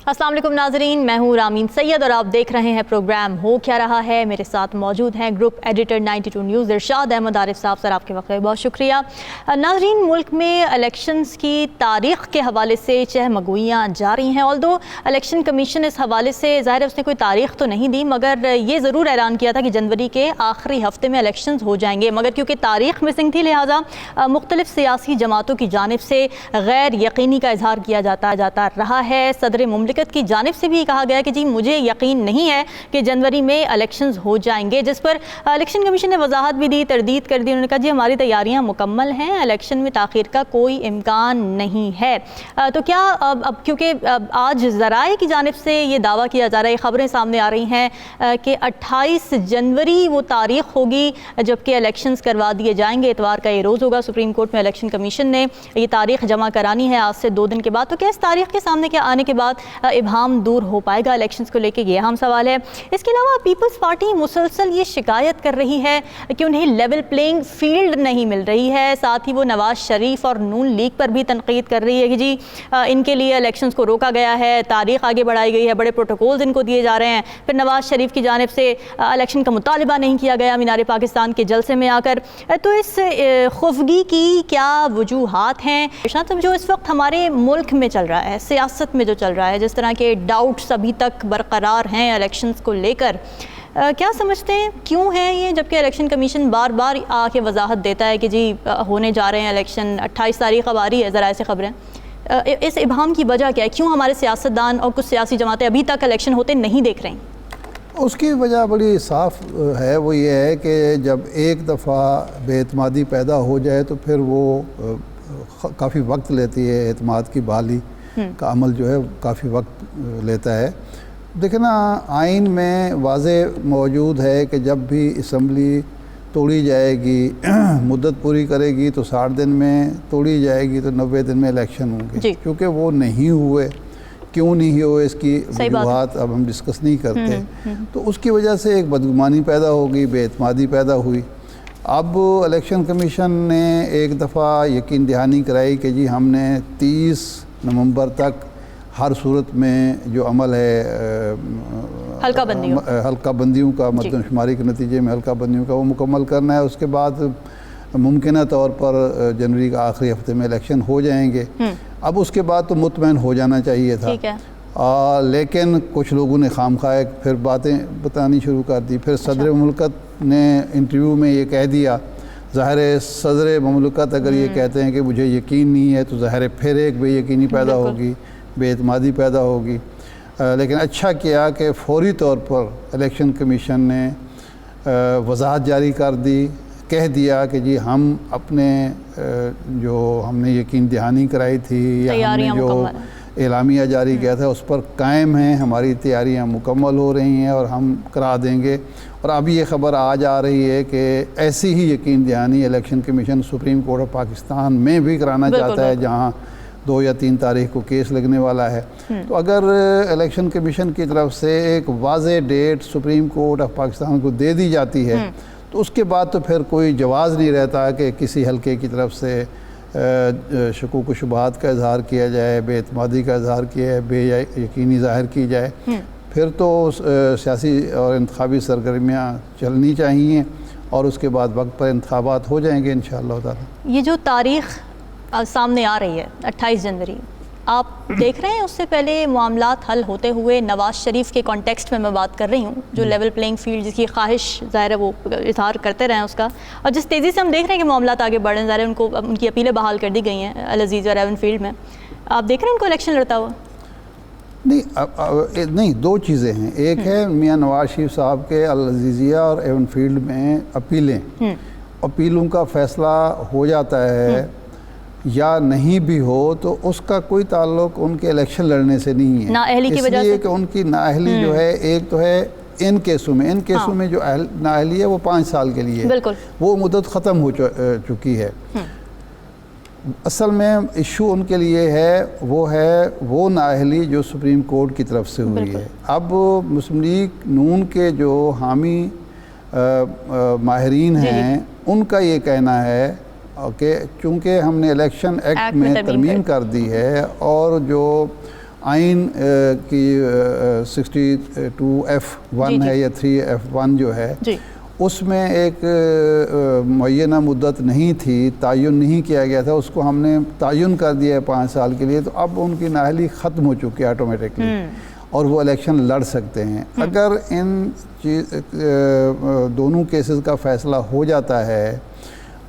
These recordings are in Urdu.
السلام علیکم ناظرین، میں ہوں رامین سید اور آپ دیکھ رہے ہیں پروگرام ہو کیا رہا ہے۔ میرے ساتھ موجود ہیں گروپ ایڈیٹر 92 نیوز ارشاد احمد عارف صاحب۔ سر آپ کے وقت بہت شکریہ۔ ناظرین، ملک میں الیکشنز کی تاریخ کے حوالے سے چہمگوئیاں جاری ہیں۔ آلدو الیکشن کمیشن اس حوالے سے ظاہر ہے اس نے کوئی تاریخ تو نہیں دی، مگر یہ ضرور اعلان کیا تھا کہ جنوری کے آخری ہفتے میں الیکشنز ہو جائیں گے، مگر کیونکہ تاریخ مسنگ تھی لہٰذا مختلف سیاسی جماعتوں کی جانب سے غیر یقینی کا اظہار کیا جاتا رہا ہے۔ صدر مملکت کی جانب سے بھی کہا گیا کہ جی مجھے یقین نہیں ہے کہ جنوری میں الیکشنز ہو جائیں گے، جس پر الیکشن کمیشن نے وضاحت بھی دی، تردید کر دی۔ انہوں نے کہا جی ہماری تیاریاں مکمل ہیں، الیکشن میں تاخیر کا کوئی امکان نہیں ہے۔ تو کیا اب کیونکہ آج ذرائع کی جانب سے یہ دعویٰ کیا جا رہا ہے، خبریں سامنے آ رہی ہیں کہ 28 جنوری وہ تاریخ ہوگی جبکہ الیکشنز کروا دیے جائیں گے، اتوار کا یہ روز ہوگا۔ سپریم کورٹ میں الیکشن کمیشن نے یہ تاریخ جمع کرانی ہے آج سے 2 دن کے بعد۔ تو کیا اس تاریخ کے سامنے کیا آنے کے بعد ابہام دور ہو پائے گا الیکشنز کو لے کے؟ یہ اہم سوال ہے۔ اس کے علاوہ پیپلز پارٹی مسلسل یہ شکایت کر رہی ہے کہ انہیں لیول پلینگ فیلڈ نہیں مل رہی ہے، ساتھ ہی وہ نواز شریف اور نون لیگ پر بھی تنقید کر رہی ہے کہ جی ان کے لیے الیکشنز کو روکا گیا ہے، تاریخ آگے بڑھائی گئی ہے، بڑے پروٹوکولز ان کو دیے جا رہے ہیں، پھر نواز شریف کی جانب سے الیکشن کا مطالبہ نہیں کیا گیا مینار پاکستان کے جلسے میں آ کر۔ تو اس خفگی کی کیا وجوہات ہیں؟ جو اس وقت ہمارے ملک میں چل رہا ہے، سیاست میں جو چل رہا ہے، جس طرح کے ڈاؤٹس ابھی تک برقرار ہیں الیکشنز کو لے کر، کیا سمجھتے ہیں کیوں ہے یہ، جبکہ الیکشن کمیشن بار بار آ کے وضاحت دیتا ہے کہ جی ہونے جا رہے ہیں الیکشن، 28 تاریخ اب آ رہی ہے، ذرائع سے خبریں۔ اس ابہام کی وجہ کیا ہے؟ کیوں ہمارے سیاستدان اور کچھ سیاسی جماعتیں ابھی تک الیکشن ہوتے نہیں دیکھ رہی ہیں؟ اس کی وجہ بڑی صاف ہے، وہ یہ ہے کہ جب ایک دفعہ بے اعتمادی پیدا ہو جائے تو پھر وہ کافی وقت لیتی ہے، اعتماد کی بحالی کا عمل جو ہے کافی وقت لیتا ہے۔ دیکھیں نا، آئین میں واضح موجود ہے کہ جب بھی اسمبلی توڑی جائے گی، مدت پوری کرے گی تو 60 دن میں، توڑی جائے گی تو 90 دن میں الیکشن ہوں گے۔ کیونکہ وہ نہیں ہوئے، کیوں نہیں ہوئے اس کی وجوہات اب ہم ڈسکس نہیں کرتے، تو اس کی وجہ سے ایک بدگمانی پیدا ہوگی، بے اعتمادی پیدا ہوئی۔ اب الیکشن کمیشن نے ایک دفعہ یقین دہانی کرائی کہ جی ہم نے 30 نومبر تک ہر صورت میں جو عمل ہے حلقہ بندیوں کا، مردم شماری کے نتیجے میں حلقہ بندیوں کا، وہ مکمل کرنا ہے۔ اس کے بعد ممکنہ طور پر جنوری کا آخری ہفتے میں الیکشن ہو جائیں گے۔ اب اس کے بعد تو مطمئن ہو جانا چاہیے تھا، لیکن کچھ لوگوں نے خام خواہ پھر باتیں بتانی شروع کر دی۔ پھر صدر مملکت نے انٹرویو میں یہ کہہ دیا، ظاہر ہے صدر مملکت اگر یہ کہتے ہیں کہ مجھے یقین نہیں ہے تو ظاہر ہے پھر ایک بے یقینی پیدا ہوگی، بے اعتمادی پیدا ہوگی۔ لیکن اچھا کیا کہ فوری طور پر الیکشن کمیشن نے وضاحت جاری کر دی، کہہ دیا کہ جی ہم اپنے جو ہم نے یقین دہانی کرائی تھی یا ہم نے جو اعلامیہ جاری کیا تھا اس پر قائم ہیں، ہماری تیاریاں مکمل ہو رہی ہیں اور ہم کرا دیں گے۔ اور اب یہ خبر آج آ رہی ہے کہ ایسی ہی یقین دہانی election commission supreme court of Pakistan میں بھی کرانا چاہتا ہے، جہاں 2 یا 3 تاریخ کو کیس لگنے والا ہے۔ تو اگر الیکشن کمیشن کی طرف سے ایک واضح date supreme court of Pakistan کو دے دی جاتی ہے تو اس کے بعد تو پھر کوئی جواز نہیں رہتا کہ کسی حلقے کی طرف سے شکوک و شبہات کا اظہار کیا جائے، بے اعتمادی کا اظہار کیا جائے، بے یقینی ظاہر کی جائے۔ پھر تو سیاسی اور انتخابی سرگرمیاں چلنی چاہیے اور اس کے بعد وقت پر انتخابات ہو جائیں گے انشاءاللہ تعالی۔ یہ جو تاریخ سامنے آ رہی ہے 28 جنوری، آپ دیکھ رہے ہیں اس سے پہلے معاملات حل ہوتے ہوئے؟ نواز شریف کے کانٹیکسٹ میں بات کر رہی ہوں، جو لیول پلینگ فیلڈ جس کی خواہش ظاہر ہے وہ اظہار کرتے رہیں اس کا، اور جس تیزی سے ہم دیکھ رہے ہیں کہ معاملات آگے بڑھ رہے ہیں، ظاہر ہے ان کی اپیلیں بحال کر دی گئی ہیں العزیزیہ اور ایون فیلڈ میں، آپ دیکھ رہے ہیں ان کو الیکشن لڑتا ہوا؟ نہیں، 2 چیزیں ہیں۔ ایک ہے میاں نواز شریف صاحب کے العزیزیہ اور ایون فیلڈ میں اپیلیں، اپیلوں کا فیصلہ ہو جاتا ہے یا نہیں بھی ہو تو اس کا کوئی تعلق ان کے الیکشن لڑنے سے نہیں ہے، نااہلی کی وجہ سے، اس لیے کہ ان کی نااہلی جو ہے، ایک تو ہے ان کیسوں میں جو نااہلی ہے وہ 5 سال کے لیے، وہ مدت ختم ہو چکی ہے۔ اصل میں ایشو ان کے لیے ہے وہ نااہلی جو سپریم کورٹ کی طرف سے ہوئی ہے۔ اب مسلم لیگ نون کے جو حامی ماہرین ہیں ان کا یہ کہنا ہے کہ چونکہ ہم نے الیکشن ایکٹ میں ترمیم کر دی ہے اور جو آئین کی 62F1 ہے یا 3F1 جو ہے اس میں ایک معینہ مدت نہیں تھی، تعین نہیں کیا گیا تھا، اس کو ہم نے تعین کر دیا ہے 5 سال کے لیے، تو اب ان کی نااہلی ختم ہو چکی ہے آٹومیٹکلی اور وہ الیکشن لڑ سکتے ہیں۔ اگر ان دونوں کیسز کا فیصلہ ہو جاتا ہے،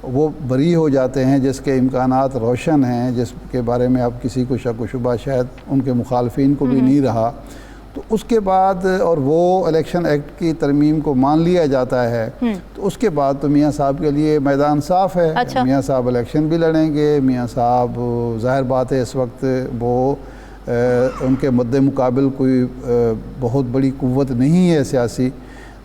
وہ بری ہو جاتے ہیں، جس کے امکانات روشن ہیں، جس کے بارے میں اب کسی کو شک و شبہ شاید ان کے مخالفین کو بھی نہیں رہا، تو اس کے بعد اور وہ الیکشن ایکٹ کی ترمیم کو مان لیا جاتا ہے، تو اس کے بعد تو میاں صاحب کے لیے میدان صاف ہے۔ میاں صاحب الیکشن بھی لڑیں گے۔ میاں صاحب ظاہر بات ہے اس وقت وہ ان کے مد مقابل کوئی بہت بڑی قوت نہیں ہے سیاسی،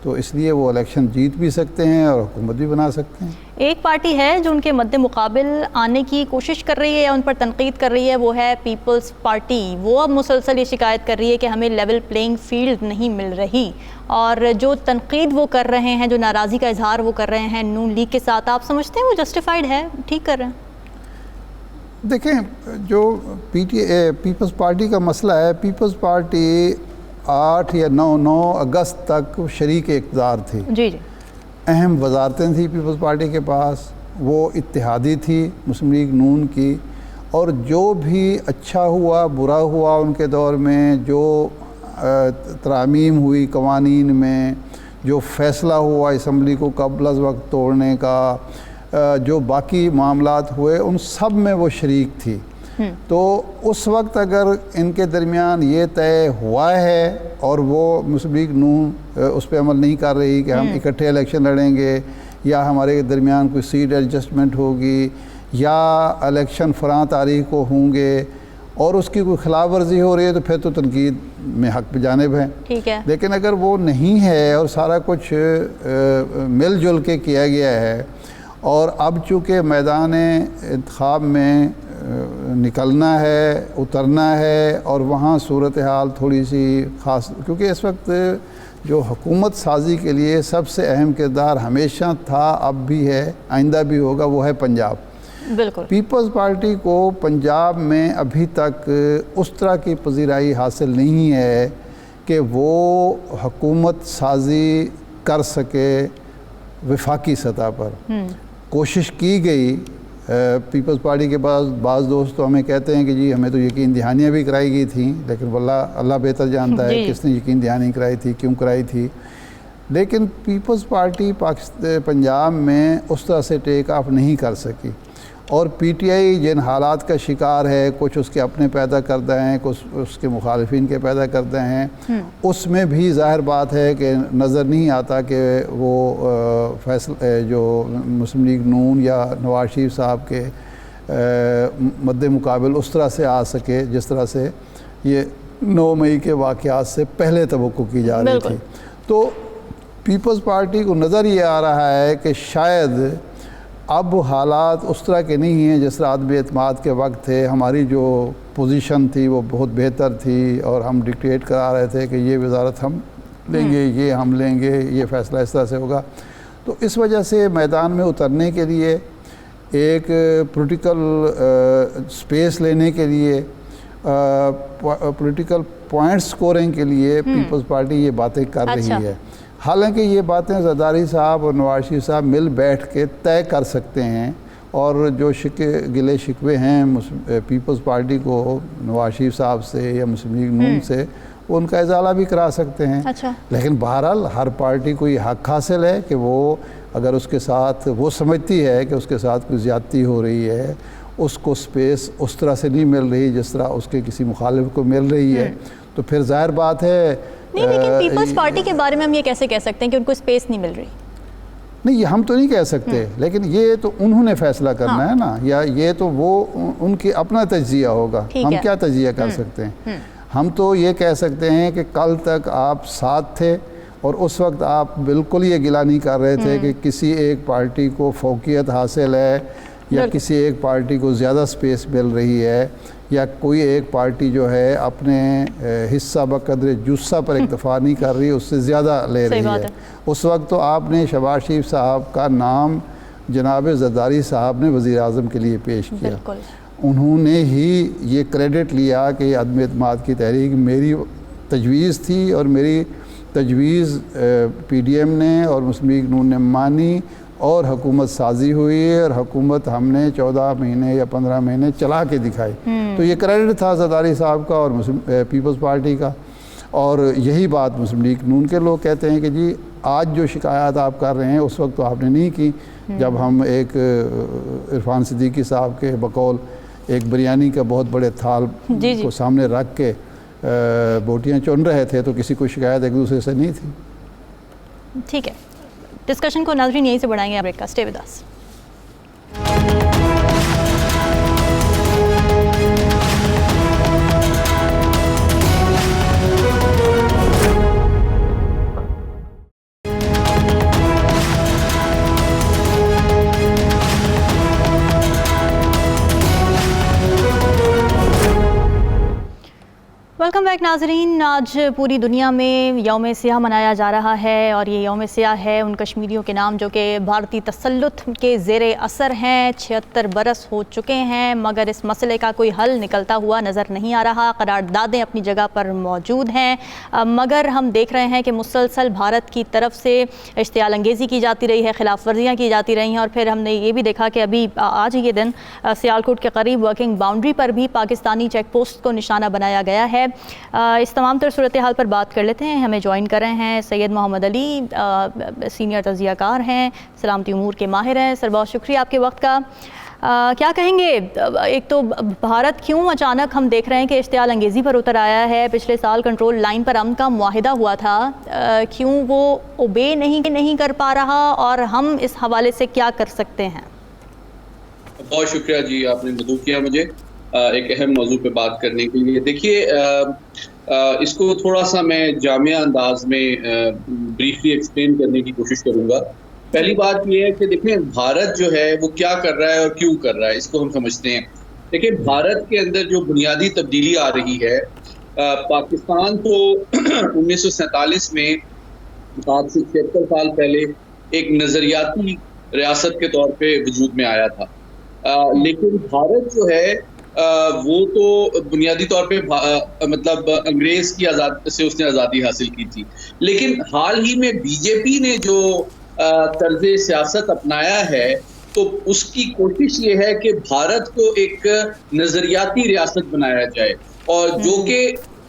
تو اس لیے وہ الیکشن جیت بھی سکتے ہیں اور حکومت بھی بنا سکتے ہیں۔ ایک پارٹی ہے جو ان کے مد مقابل آنے کی کوشش کر رہی ہے یا ان پر تنقید کر رہی ہے، وہ ہے پیپلز پارٹی۔ وہ اب مسلسل یہ شکایت کر رہی ہے کہ ہمیں لیول پلینگ فیلڈ نہیں مل رہی، اور جو تنقید وہ کر رہے ہیں، جو ناراضی کا اظہار وہ کر رہے ہیں نون لیگ کے ساتھ، آپ سمجھتے ہیں وہ جسٹیفائڈ ہے، ٹھیک کر رہے ہیں؟ دیکھیں، جو پیپلز پارٹی کا مسئلہ ہے، پیپلز پارٹی 8 یا 9 اگست تک شریک اقتدار تھی۔ جی اہم وزارتیں تھیں پیپلز پارٹی کے پاس، وہ اتحادی تھی مسلم لیگ نون کی، اور جو بھی اچھا ہوا برا ہوا ان کے دور میں، جو ترامیم ہوئی قوانین میں، جو فیصلہ ہوا اسمبلی کو قبل از وقت توڑنے کا، جو باقی معاملات ہوئے، ان سب میں وہ شریک تھی۔ تو اس وقت اگر ان کے درمیان یہ طے ہوا ہے اور وہ مسلم لیگ نون اس پہ عمل نہیں کر رہی کہ ہم اکٹھے الیکشن لڑیں گے، یا ہمارے درمیان کوئی سیٹ ایڈجسٹمنٹ ہوگی، یا الیکشن فلاں تاریخ کو ہوں گے، اور اس کی کوئی خلاف ورزی ہو رہی ہے، تو پھر تو تنقید میں حق بجانب ہے۔ ٹھیک ہے، لیکن اگر وہ نہیں ہے اور سارا کچھ مل جل کے کیا گیا ہے، اور اب چونکہ میدان انتخاب میں نکلنا ہے، اترنا ہے، اور وہاں صورتحال تھوڑی سی خاص، کیونکہ اس وقت جو حکومت سازی کے لیے سب سے اہم کردار ہمیشہ تھا، اب بھی ہے، آئندہ بھی ہوگا، وہ ہے پنجاب۔ بالکل۔ پیپلز پارٹی کو پنجاب میں ابھی تک اس طرح کی پذیرائی حاصل نہیں ہے کہ وہ حکومت سازی کر سکے وفاقی سطح پر۔ کوشش کی گئی، پیپلز پارٹی کے پاس بعض دوست تو ہمیں کہتے ہیں کہ جی ہمیں تو یقین دہانیاں بھی کرائی گئی تھیں، لیکن واللہ اللہ بہتر جانتا ہے کس نے یقین دہانی کرائی تھی، کیوں کرائی تھی۔ لیکن پیپلز پارٹی پنجاب میں اس طرح سے ٹیک آف نہیں کر سکی، اور پی ٹی آئی جن حالات کا شکار ہے، کچھ اس کے اپنے پیدا کردہ ہیں، کچھ اس کے مخالفین کے پیدا کردہ ہیں، اس میں بھی ظاہر بات ہے کہ نظر نہیں آتا کہ وہ فیصلہ جو مسلم لیگ نون یا نواز شریف صاحب کے مد مقابل اس طرح سے آ سکے جس طرح سے یہ 9 مئی کے واقعات سے پہلے توقع کی جا رہی تھی۔ تو پیپلز پارٹی کو نظر یہ آ رہا ہے کہ شاید اب حالات اس طرح کے نہیں ہیں جس طرح عدم اعتماد کے وقت تھے۔ ہماری جو پوزیشن تھی وہ بہت بہتر تھی، اور ہم ڈکٹیٹ کرا رہے تھے کہ یہ وزارت ہم لیں گے، یہ ہم لیں گے، یہ فیصلہ اس طرح سے ہوگا۔ تو اس وجہ سے میدان میں اترنے کے لیے، ایک پولیٹیکل سپیس لینے کے لیے، پولیٹیکل پوائنٹ سکورنگ کے لیے پیپلز پارٹی یہ باتیں کر رہی ہے۔ حالانکہ یہ باتیں زرداری صاحب اور نواز شریف صاحب مل بیٹھ کے طے کر سکتے ہیں، اور جو گلے شکوے ہیں پیپلز پارٹی کو نواز شریف صاحب سے یا مسلم لیگ نون سے، وہ ان کا ازالہ بھی کرا سکتے ہیں۔ لیکن بہرحال ہر پارٹی کو یہ حق حاصل ہے کہ وہ اگر اس کے ساتھ وہ سمجھتی ہے کہ اس کے ساتھ کوئی زیادتی ہو رہی ہے، اس کو سپیس اس طرح سے نہیں مل رہی جس طرح اس کے کسی مخالف کو مل رہی ہے، تو پھر ظاہر بات ہے۔ نہیں، لیکن پیپلز پارٹی کے بارے میں ہم یہ کیسے کہہ سکتے ہیں کہ ان کو سپیس نہیں مل رہی؟ نہیں، یہ ہم تو نہیں کہہ سکتے، لیکن یہ تو انہوں نے فیصلہ کرنا ہے نا، یا یہ تو وہ ان کی اپنا تجزیہ ہوگا۔ ہم کیا تجزیہ کر سکتے ہیں؟ ہم تو یہ کہہ سکتے ہیں کہ کل تک آپ ساتھ تھے، اور اس وقت آپ بالکل یہ گلہ نہیں کر رہے تھے کہ کسی ایک پارٹی کو فوقیت حاصل ہے، یا کسی ایک پارٹی کو زیادہ سپیس مل رہی ہے، یا کوئی ایک پارٹی جو ہے اپنے حصہ بقدر جثہ پر اکتفا نہیں کر رہی، اس سے زیادہ لے رہی ہے۔ اس وقت تو آپ نے شہباز شریف صاحب کا نام جناب زرداری صاحب نے وزیر اعظم کے لیے پیش کیا، انہوں نے ہی یہ کریڈٹ لیا کہ یہ عدم اعتماد کی تحریک میری تجویز تھی اور میری تجویز پی ڈی ایم نے اور مسلم لیگ نون نے مانی اور حکومت سازی ہوئی اور حکومت ہم نے 14 مہینے یا 15 مہینے چلا کے دکھائی. تو یہ کریڈٹ تھا زرداری صاحب کا اور پیپلز پارٹی کا. اور یہی بات مسلم لیگ نون کے لوگ کہتے ہیں کہ جی آج جو شکایات آپ کر رہے ہیں اس وقت تو آپ نے نہیں کی جب ہم ایک عرفان صدیقی صاحب کے بقول ایک بریانی کا بہت بڑے تھال کو سامنے رکھ کے بوٹیاں چن رہے تھے تو کسی کو شکایت ایک دوسرے سے نہیں تھی. ٹھیک ہے, ڈسکشن کو ناظرین یہیں سے بڑھائیں گے. بریک کا stay with us. Welcome back ناظرین. آج پوری دنیا میں یوم سیاہ منایا جا رہا ہے اور یہ یوم سیاہ ہے ان کشمیریوں کے نام جو کہ بھارتی تسلط کے زیر اثر ہیں. 76 برس ہو چکے ہیں مگر اس مسئلے کا کوئی حل نکلتا ہوا نظر نہیں آ رہا. قراردادیں اپنی جگہ پر موجود ہیں مگر ہم دیکھ رہے ہیں کہ مسلسل بھارت کی طرف سے اشتعال انگیزی کی جاتی رہی ہے, خلاف ورزیاں کی جاتی رہی ہیں اور پھر ہم نے یہ بھی دیکھا کہ ابھی آج یہ دن سیالکوٹ کے قریب ورکنگ باؤنڈری پر بھی پاکستانی چیک پوسٹ کو نشانہ بنایا گیا ہے. اس تمام تر صورتحال پر بات کر لیتے ہیں. ہمیں جوائن کر رہے ہیں سید محمد علی, سینئر تجزیہ کار ہیں, سلامتی امور کے ماہر ہیں. سر بہت شکریہ آپ کے وقت کا. کیا کہیں گے, ایک تو بھارت کیوں اچانک ہم دیکھ رہے ہیں کہ اشتعال انگیزی پر اتر آیا ہے؟ پچھلے سال کنٹرول لائن پر امن کا معاہدہ ہوا تھا, کیوں وہ اوبے نہیں کر پا رہا اور ہم اس حوالے سے کیا کر سکتے ہیں؟ بہت شکریہ جی, آپ نے مدعو کیا مجھے ایک اہم موضوع پہ بات کرنے کے لیے. دیکھیے اس کو تھوڑا سا میں جامع انداز میں بریفلی ایکسپلین کرنے کی کوشش کروں گا. پہلی بات یہ ہے کہ دیکھیں بھارت جو ہے وہ کیا کر رہا ہے اور کیوں کر رہا ہے, اس کو ہم سمجھتے ہیں. دیکھیں بھارت کے اندر جو بنیادی تبدیلی آ رہی ہے, پاکستان تو 1947 میں آج سے 76 سال پہلے ایک نظریاتی ریاست کے طور پہ وجود میں آیا تھا, لیکن بھارت جو ہے وہ تو بنیادی طور پہ مطلب انگریز کی سے اس نے آزادی حاصل کی تھی. لیکن حال ہی میں بی جے پی نے جو طرز سیاست اپنایا ہے تو اس کی کوشش یہ ہے کہ بھارت کو ایک نظریاتی ریاست بنایا جائے اور جو کہ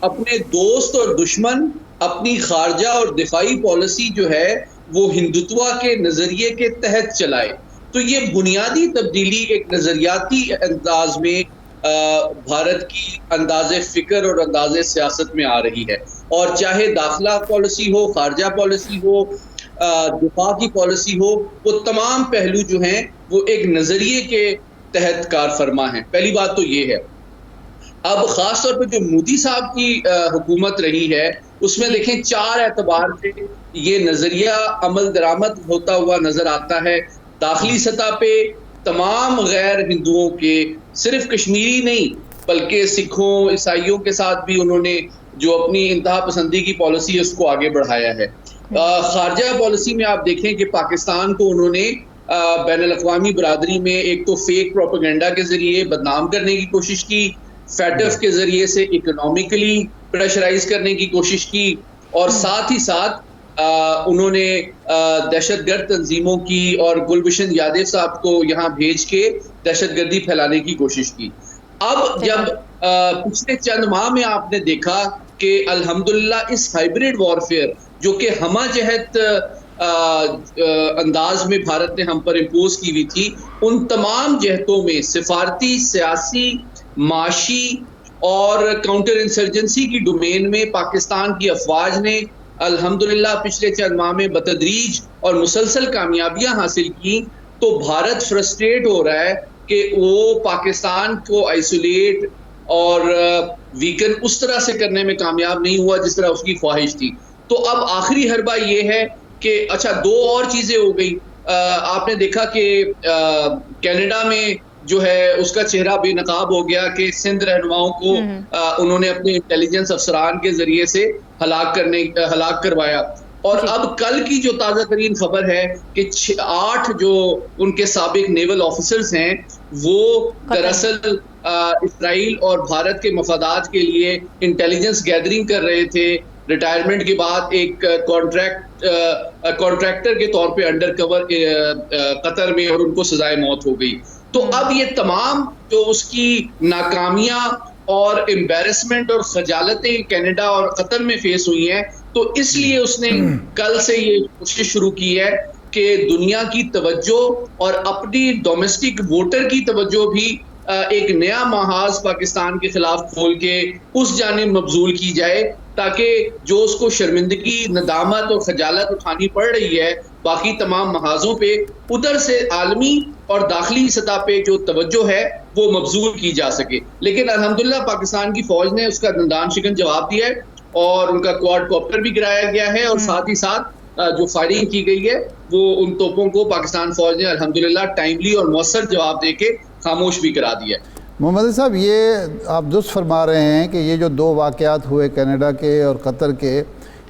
اپنے دوست اور دشمن اپنی خارجہ اور دفاعی پالیسی جو ہے وہ ہندوتوا کے نظریے کے تحت چلائے. تو یہ بنیادی تبدیلی ایک نظریاتی انداز میں بھارت کی انداز فکر اور انداز سیاست میں آ رہی ہے. اور چاہے داخلہ پالیسی ہو, خارجہ پالیسی ہو, دفاع کی پالیسی ہو, وہ تمام پہلو جو ہیں وہ ایک نظریے کے تحت کار فرما ہیں. پہلی بات تو یہ ہے. اب خاص طور پہ جو مودی صاحب کی حکومت رہی ہے اس میں دیکھیں 4 اعتبار سے یہ نظریہ عمل درآمد ہوتا ہوا نظر آتا ہے. داخلی سطح پہ تمام غیر ہندوؤں کے, صرف کشمیری نہیں بلکہ سکھوں عیسائیوں کے ساتھ بھی انہوں نے جو اپنی انتہا پسندی کی پالیسی ہے اس کو آگے بڑھایا ہے. خارجہ پالیسی میں آپ دیکھیں کہ پاکستان کو انہوں نے بین الاقوامی برادری میں ایک تو فیک پروپیگنڈا کے ذریعے بدنام کرنے کی کوشش کی, فیٹف کے ذریعے سے اکنامکلی پریشرائز کرنے کی کوشش کی, اور ساتھ ہی ساتھ انہوں نے دہشت گرد تنظیموں کی اور گلبشن یادیو صاحب کو یہاں بھیج کے دہشت گردی پھیلانے کی کوشش کی. اب جب پچھلے چند ماہ میں آپ نے دیکھا کہ الحمدللہ اس ہائبریڈ وارفیئر جو کہ ہمہ جہت انداز میں بھارت نے ہم پر امپوز کی ہوئی تھی, ان تمام جہتوں میں سفارتی, سیاسی, معاشی اور کاؤنٹر انسرجنسی کی ڈومین میں پاکستان کی افواج نے الحمدللہ پچھلے چند ماہ میں بتدریج اور مسلسل کامیابیاں حاصل کی. تو بھارت فرسٹریٹ ہو رہا ہے کہ وہ پاکستان کو آئسولیٹ اور ویکن اس طرح سے کرنے میں کامیاب نہیں ہوا جس طرح اس کی خواہش تھی. تو اب آخری حربہ یہ ہے کہ اچھا 2 اور چیزیں ہو گئی. آپ نے دیکھا کہ کینیڈا میں جو ہے اس کا چہرہ بے نقاب ہو گیا کہ سندھ رہنماؤں کو انہوں نے اپنے انٹیلیجنس افسران کے ذریعے سے ہلاک کروایا. اور اب کل کی جو تازہ ترین خبر ہے کہ 8 جو ان کے سابق نیول آفیسرز ہیں وہ دراصل اسرائیل اور بھارت کے مفادات کے لیے انٹیلیجنس گیدرنگ کر رہے تھے. ریٹائرمنٹ کے بعد ایک کانٹریکٹر کے طور پہ انڈر کور قطر میں، اور ان کو سزائے موت ہو گئی. تو اب یہ تمام جو اس کی ناکامیاں اور امبیرسمنٹ اور خجالتیں کینیڈا اور قطر میں فیس ہوئی ہیں، تو اس لیے اس نے کل سے یہ کوشش شروع کی ہے کہ دنیا کی توجہ اور اپنی ڈومیسٹک ووٹر کی توجہ بھی ایک نیا محاذ پاکستان کے خلاف کھول کے اس جانب مبذول کی جائے، تاکہ جو اس کو شرمندگی، ندامت اور خجالت اٹھانی پڑ رہی ہے باقی تمام محاذوں پہ، ادھر سے عالمی اور داخلی سطح پہ جو توجہ ہے وہ مبذول کی جا سکے. لیکن الحمدللہ پاکستان کی فوج نے اس کا دندان شکن جواب دیا ہے، اور ان کا کوارڈ کاپٹر بھی گرایا گیا ہے، اور ساتھ ہی ساتھ جو فائرنگ کی گئی ہے وہ ان توپوں کو پاکستان فوج نے الحمدللہ ٹائملی اور مؤثر جواب دے کے خاموش بھی کرا دیا ہے. محمد صاحب، یہ آپ درست فرما رہے ہیں کہ یہ جو 2 واقعات ہوئے کینیڈا کے اور قطر کے،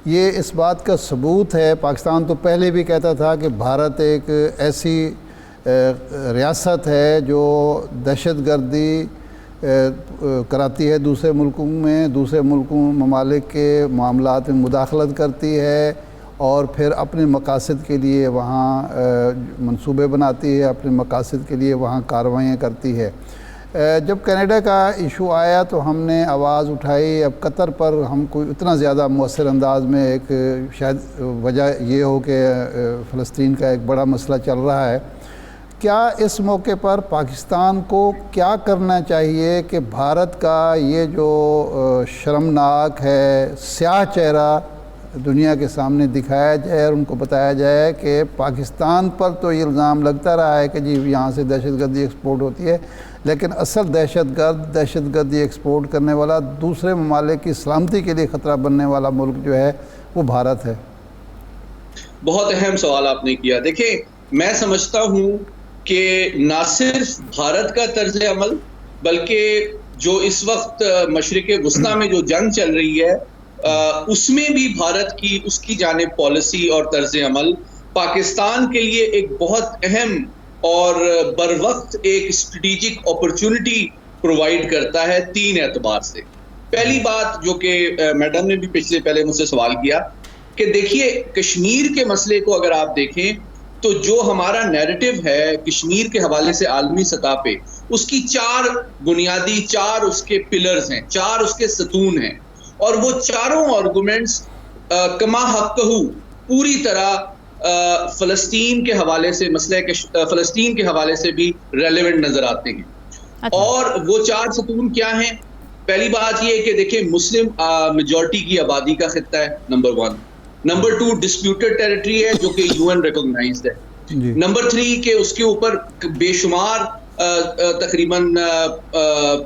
یہ اس بات کا ثبوت ہے. پاکستان تو پہلے بھی کہتا تھا کہ بھارت ایک ایسی ریاست ہے جو دہشت گردی کراتی ہے دوسرے ملکوں میں، دوسرے ممالک کے معاملات میں مداخلت کرتی ہے، اور پھر اپنے مقاصد کے لیے وہاں منصوبے بناتی ہے، اپنے مقاصد کے لیے وہاں کارروائیاں کرتی ہے. جب کینیڈا کا ایشو آیا تو ہم نے آواز اٹھائی. اب قطر پر ہم کوئی اتنا زیادہ مؤثر انداز میں، ایک شاید وجہ یہ ہو کہ فلسطین کا ایک بڑا مسئلہ چل رہا ہے. کیا اس موقع پر پاکستان کو کیا کرنا چاہیے کہ بھارت کا یہ جو شرمناک ہے سیاہ چہرہ دنیا کے سامنے دکھایا جائے، اور ان کو بتایا جائے کہ پاکستان پر تو یہ الزام لگتا رہا ہے کہ جی یہاں سے دہشت گردی ایکسپورٹ ہوتی ہے، لیکن اصل دہشت گردی ایکسپورٹ کرنے والا، دوسرے ممالک کی سلامتی کے لیے خطرہ بننے والا ملک جو ہے وہ بھارت ہے؟ بہت اہم سوال آپ نے کیا. دیکھیں، میں سمجھتا ہوں کہ نہ صرف بھارت کا طرز عمل، بلکہ جو اس وقت مشرق وسطیٰ میں جو جنگ چل رہی ہے اس میں بھی بھارت کی اس کی جانب پالیسی اور طرز عمل پاکستان کے لیے ایک بہت اہم اور بر وقت ایک اسٹریٹجک اپرچونٹی پرووائڈ کرتا ہے 3 اعتبار سے. پہلی بات جو کہ میڈم نے بھی پہلے مجھ سے سوال کیا کہ دیکھیے کشمیر کے مسئلے کو اگر آپ دیکھیں تو جو ہمارا نیریٹو ہے کشمیر کے حوالے سے عالمی سطح پہ، اس کی 4 بنیادی 4 اس کے پلرز ہیں، 4 اس کے ستون ہیں، اور وہ چاروں آرگومنٹس کما حقہ پوری طرح فلسطین کے حوالے سے، مسئلہ فلسطین کے حوالے سے بھی ریلیونٹ نظر آتے ہیں. اور وہ 4 ستون کیا ہیں؟ پہلی بات یہ ہے کہ دیکھیں مسلم میجورٹی کی آبادی کا خطہ ہے، نمبر 1. نمبر 2 ڈسپیوٹڈ ٹیریٹری ہے جو کہ UN ریکگنائزڈ ہے. نمبر 3 کہ اس کے اوپر بے شمار تقریباً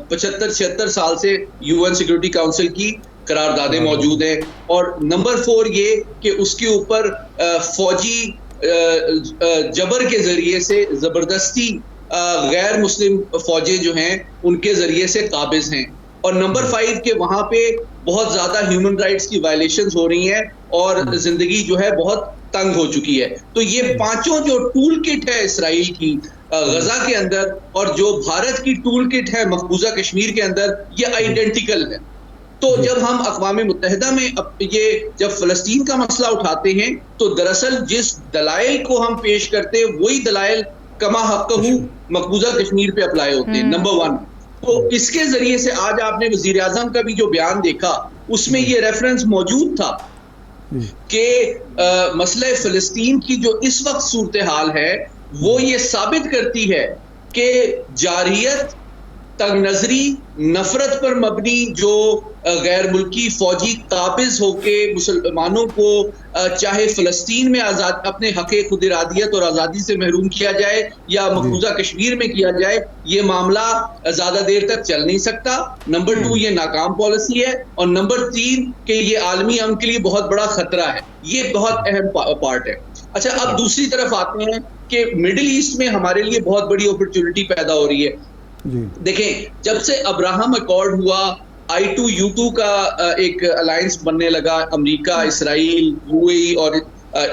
75-76 سال سے UN سیکورٹی کاؤنسل کی قراردادیں موجود ہیں. اور نمبر 4 یہ کہ اس کے اوپر فوجی جبر کے ذریعے سے زبردستی غیر مسلم فوجیں جو ہیں ان کے ذریعے سے قابض ہیں. اور نمبر 5 کہ وہاں پہ بہت زیادہ ہیومن رائٹس کی وائلیشنز ہو رہی ہیں اور زندگی جو ہے بہت تنگ ہو چکی ہے. تو یہ 5 جو ٹول کٹ ہے اسرائیل کی غزہ کے اندر، اور جو بھارت کی ٹول کٹ ہے مقبوضہ کشمیر کے اندر، یہ آئیڈینٹیکل ہے. تو جب ہم اقوام متحدہ میں یہ جب فلسطین کا مسئلہ اٹھاتے ہیں تو دراصل جس دلائل کو ہم پیش کرتے ہیں وہی دلائل کما حقہ مقبوضہ کشمیر پہ اپلائی ہوتے ہیں، نمبر 1. تو اس کے ذریعے سے آج آپ نے وزیر اعظم کا بھی جو بیان دیکھا اس میں یہ ریفرنس موجود تھا کہ مسئلہ فلسطین کی جو اس وقت صورتحال ہے وہ یہ ثابت کرتی ہے کہ جارحیت، تنگ نظری، نفرت پر مبنی جو غیر ملکی فوجی قابض ہو کے مسلمانوں کو چاہے فلسطین میں اپنے حق خود ارادیت اور آزادی سے محروم کیا جائے یا مقبوضہ کشمیر میں کیا جائے، یہ معاملہ زیادہ دیر تک چل نہیں سکتا. نمبر 2 یہ ناکام پالیسی ہے، اور نمبر 3 کہ یہ عالمی امن کے لیے بہت بڑا خطرہ ہے. یہ بہت اہم پارٹ ہے. اچھا، اب دوسری طرف آتے ہیں کہ مڈل ایسٹ میں ہمارے لیے بہت بڑی اپرچونٹی پیدا ہو رہی ہے. دیکھیں، جب سے ابراہم ایکارڈ ہوا، I2U2 کا ایک الائنس بننے لگا امریکہ، اسرائیل، UAE اور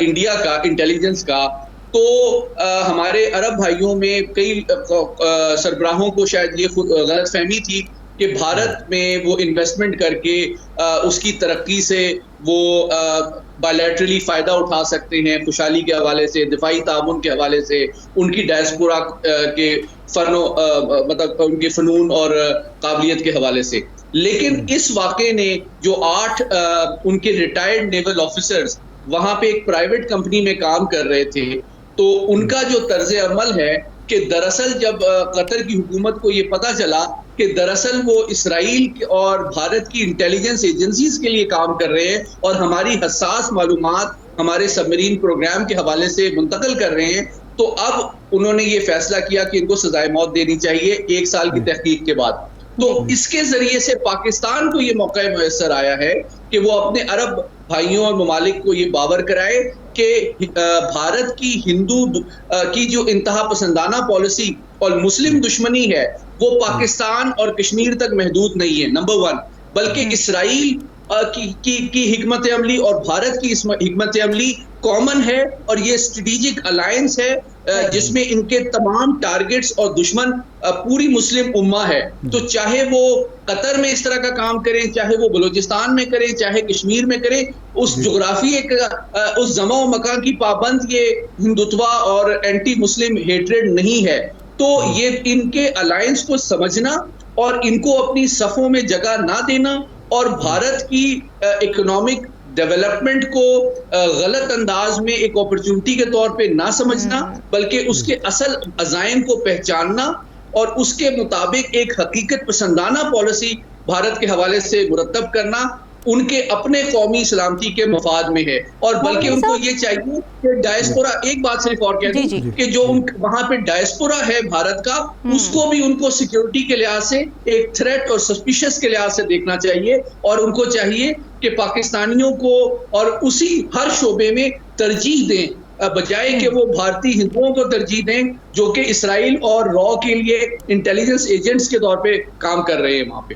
انڈیا کا انٹیلیجنس کا، تو ہمارے عرب بھائیوں میں کئی سربراہوں کو شاید یہ غلط فہمی تھی کہ بھارت میں وہ انویسٹمنٹ کر کے اس کی ترقی سے وہ بائیلیٹرلی فائدہ اٹھا سکتے ہیں، خوشحالی کے حوالے سے، دفاعی تعاون کے حوالے سے، ان کی ڈائسپورا کے مطلب ان کے فنون اور قابلیت کے حوالے سے. لیکن اس واقعے نے جو 8 ان کے ریٹائرڈ نیول آفیسرز وہاں پہ ایک پرائیویٹ کمپنی میں کام کر رہے تھے، تو ان کا جو طرز عمل ہے کہ دراصل جب قطر کی حکومت کو یہ پتہ چلا کہ دراصل وہ اسرائیل اور بھارت کی انٹیلیجنس ایجنسیز کے لیے کام کر رہے ہیں اور ہماری حساس معلومات ہمارے سبمرین پروگرام کے حوالے سے منتقل کر رہے ہیں، تو اب انہوں نے یہ فیصلہ کیا کہ ان کو سزائے موت دینی چاہیے 1 سال کی تحقیق کے بعد. تو اس کے ذریعے سے پاکستان کو یہ موقع میسر آیا ہے کہ وہ اپنے عرب بھائیوں اور ممالک کو یہ باور کرائے کہ بھارت کی ہندو کی جو انتہا پسندانہ پالیسی اور مسلم دشمنی ہے وہ پاکستان اور کشمیر تک محدود نہیں ہے، نمبر 1، بلکہ اسرائیل کی حکمت عملی اور بھارت کی حکمت عملی کامن ہے، اور یہ اسٹریٹجک الائنس ہے جس میں ان کے تمام ٹارگٹس اور دشمن پوری مسلم امہ ہے. تو چاہے وہ قطر میں اس طرح کا کام کریں، چاہے وہ بلوچستان میں کریں، چاہے کشمیر میں کریں، اس جغرافی اس زمان و مکان کی پابند یہ ہندوتوا اور اینٹی مسلم ہیٹریڈ نہیں ہے. تو یہ ان کے الائنس کو سمجھنا اور ان کو اپنی صفوں میں جگہ نہ دینا اور بھارت کی اکنامک ڈیولپمنٹ کو غلط انداز میں ایک اپرچونٹی کے طور پہ نہ سمجھنا، بلکہ اس کے اصل عزائم کو پہچاننا اور اس کے مطابق ایک حقیقت پسندانہ پالیسی بھارت کے حوالے سے مرتب کرنا ان کے اپنے قومی سلامتی کے مفاد میں ہے. اور بلکہ ان کو یہ چاہیے کہ ڈائسپورا، ایک بات صرف اور کہہ دوں کہ جو وہاں پہ ڈائسپورا ہے بھارت کا، اس کو بھی ان کو سیکیورٹی کے لحاظ سے ایک تھریٹ اور سسپیشس کے لحاظ سے دیکھنا چاہیے، اور ان کو چاہیے کہ پاکستانیوں کو اور اسی ہر شعبے میں ترجیح دیں بجائے کہ وہ بھارتی ہندوؤں کو ترجیح دیں جو کہ اسرائیل اور را کے لیے انٹیلیجنس ایجنٹس کے طور پہ کام کر رہے ہیں وہاں پہ.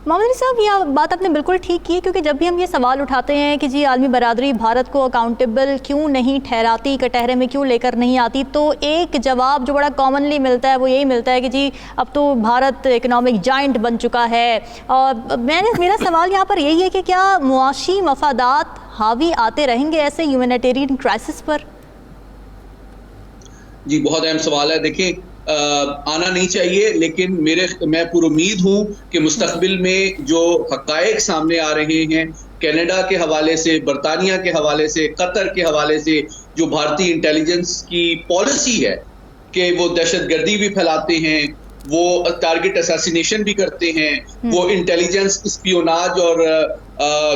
محمد علی صاحب، یہ بات آپ نے بالکل ٹھیک کی، کیونکہ جب بھی ہم یہ سوال اٹھاتے ہیں کہ جی عالمی برادری بھارت کو اکاؤنٹیبل کیوں نہیں ٹھہراتی، کٹہرے میں کیوں لے کر نہیں آتی، تو ایک جواب جو بڑا کامنلی ملتا ہے وہ یہی ملتا ہے کہ جی اب تو بھارت اکنامک جائنٹ بن چکا ہے. اور میرا سوال یہاں پر یہی ہے کہ کیا معاشی مفادات حاوی آتے رہیں گے ایسے ہیومینیٹیرین کرائسس پر؟ جی بہت اہم سوال ہے. دیکھیں آنا نہیں چاہیے، لیکن میں پر امید ہوں کہ مستقبل میں جو حقائق سامنے آ رہے ہیں کینیڈا کے حوالے سے، برطانیہ کے حوالے سے، قطر کے حوالے سے، جو بھارتی انٹیلیجنس کی پالیسی ہے کہ وہ دہشت گردی بھی پھیلاتے ہیں، وہ ٹارگٹ اساسینیشن بھی کرتے ہیں، وہ انٹیلیجنس اسپیوناج اور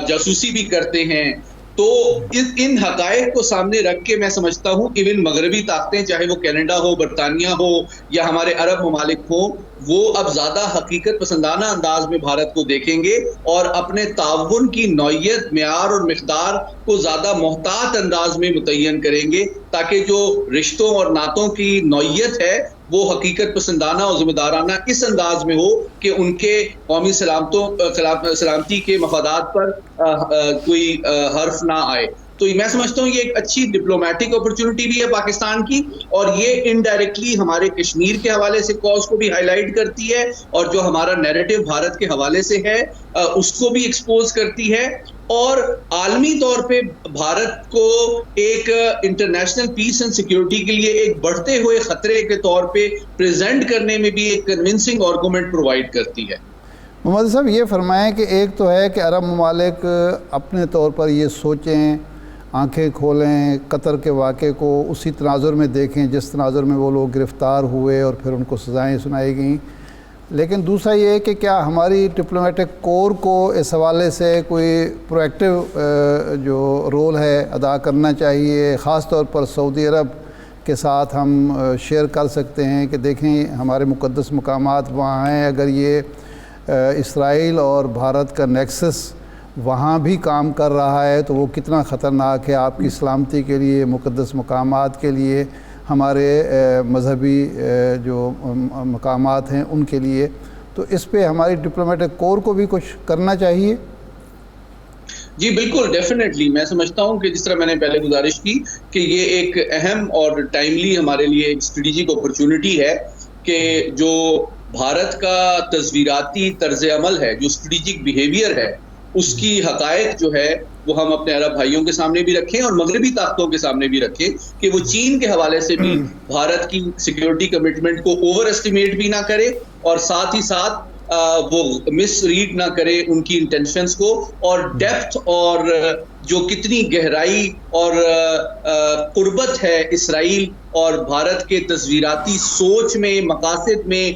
جاسوسی بھی کرتے ہیں، تو ان حقائق کو سامنے رکھ کے میں سمجھتا ہوں ایون مغربی طاقتیں، چاہے وہ کینیڈا ہو، برطانیہ ہو یا ہمارے عرب ممالک ہوں، وہ اب زیادہ حقیقت پسندانہ انداز میں بھارت کو دیکھیں گے اور اپنے تعاون کی نوعیت، معیار اور مقدار کو زیادہ محتاط انداز میں متعین کریں گے، تاکہ جو رشتوں اور نعتوں کی نوعیت ہے وہ حقیقت پسندانہ اور ذمہ دارانہ اس انداز میں ہو کہ ان کے قومی سلامتی کے مفادات پر کوئی حرف نہ آئے. تو میں سمجھتا ہوں یہ ایک اچھی ڈپلومیٹک اپرچونٹی بھی ہے پاکستان کی، اور یہ انڈائریکٹلی ہمارے کشمیر کے حوالے سے کاز کو بھی ہائی لائٹ کرتی ہے، اور جو ہمارا نیریٹو بھارت کے حوالے سے ہے اس کو بھی ایکسپوز کرتی ہے، اور عالمی طور پہ بھارت کو ایک انٹرنیشنل پیس اینڈ سیکیورٹی کے لیے ایک بڑھتے ہوئے خطرے کے طور پہ پریزنٹ کرنے میں بھی ایک کنونسنگ آرگومنٹ پرووائڈ کرتی ہے. محمد صاحب یہ فرمائیں کہ ایک تو ہے کہ عرب ممالک اپنے طور پر یہ سوچیں، آنکھیں کھولیں، قطر کے واقعے کو اسی تناظر میں دیکھیں جس تناظر میں وہ لوگ گرفتار ہوئے اور پھر ان کو سزائیں سنائی گئیں. لیکن دوسرا یہ ہے کہ کیا ہماری ڈپلومیٹک کور کو اس حوالے سے کوئی پرویکٹیو جو رول ہے ادا کرنا چاہیے، خاص طور پر سعودی عرب کے ساتھ ہم شیئر کر سکتے ہیں کہ دیکھیں ہمارے مقدس مقامات وہاں ہیں، اگر یہ اسرائیل اور بھارت کا نیکسس وہاں بھی کام کر رہا ہے تو وہ کتنا خطرناک ہے آپ کی سلامتی کے لیے، مقدس مقامات کے لیے، ہمارے مذہبی جو مقامات ہیں ان کے لیے. تو اس پہ ہماری ڈپلومیٹک کور کو بھی کچھ کرنا چاہیے. جی بالکل ڈیفینیٹلی میں سمجھتا ہوں کہ جس طرح میں نے پہلے گزارش کی کہ یہ ایک اہم اور ٹائملی ہمارے لیے ایک اسٹریٹجک اپرچونٹی ہے کہ جو بھارت کا تصویراتی طرز عمل ہے, جو اسٹریٹجک بیہیویئر ہے, اس کی حقائق جو ہے وہ ہم اپنے عرب بھائیوں کے سامنے بھی رکھیں اور مغربی طاقتوں کے سامنے بھی رکھیں کہ وہ چین کے حوالے سے بھی بھارت کی سیکیورٹی کمٹمنٹ کو اوور اسٹیمیٹ بھی نہ کرے اور ساتھ ہی ساتھ وہ مس ریڈ نہ کرے ان کی انٹینشنز کو, اور ڈیپتھ اور جو کتنی گہرائی اور قربت ہے اسرائیل اور بھارت کے تصویراتی سوچ میں, مقاصد میں,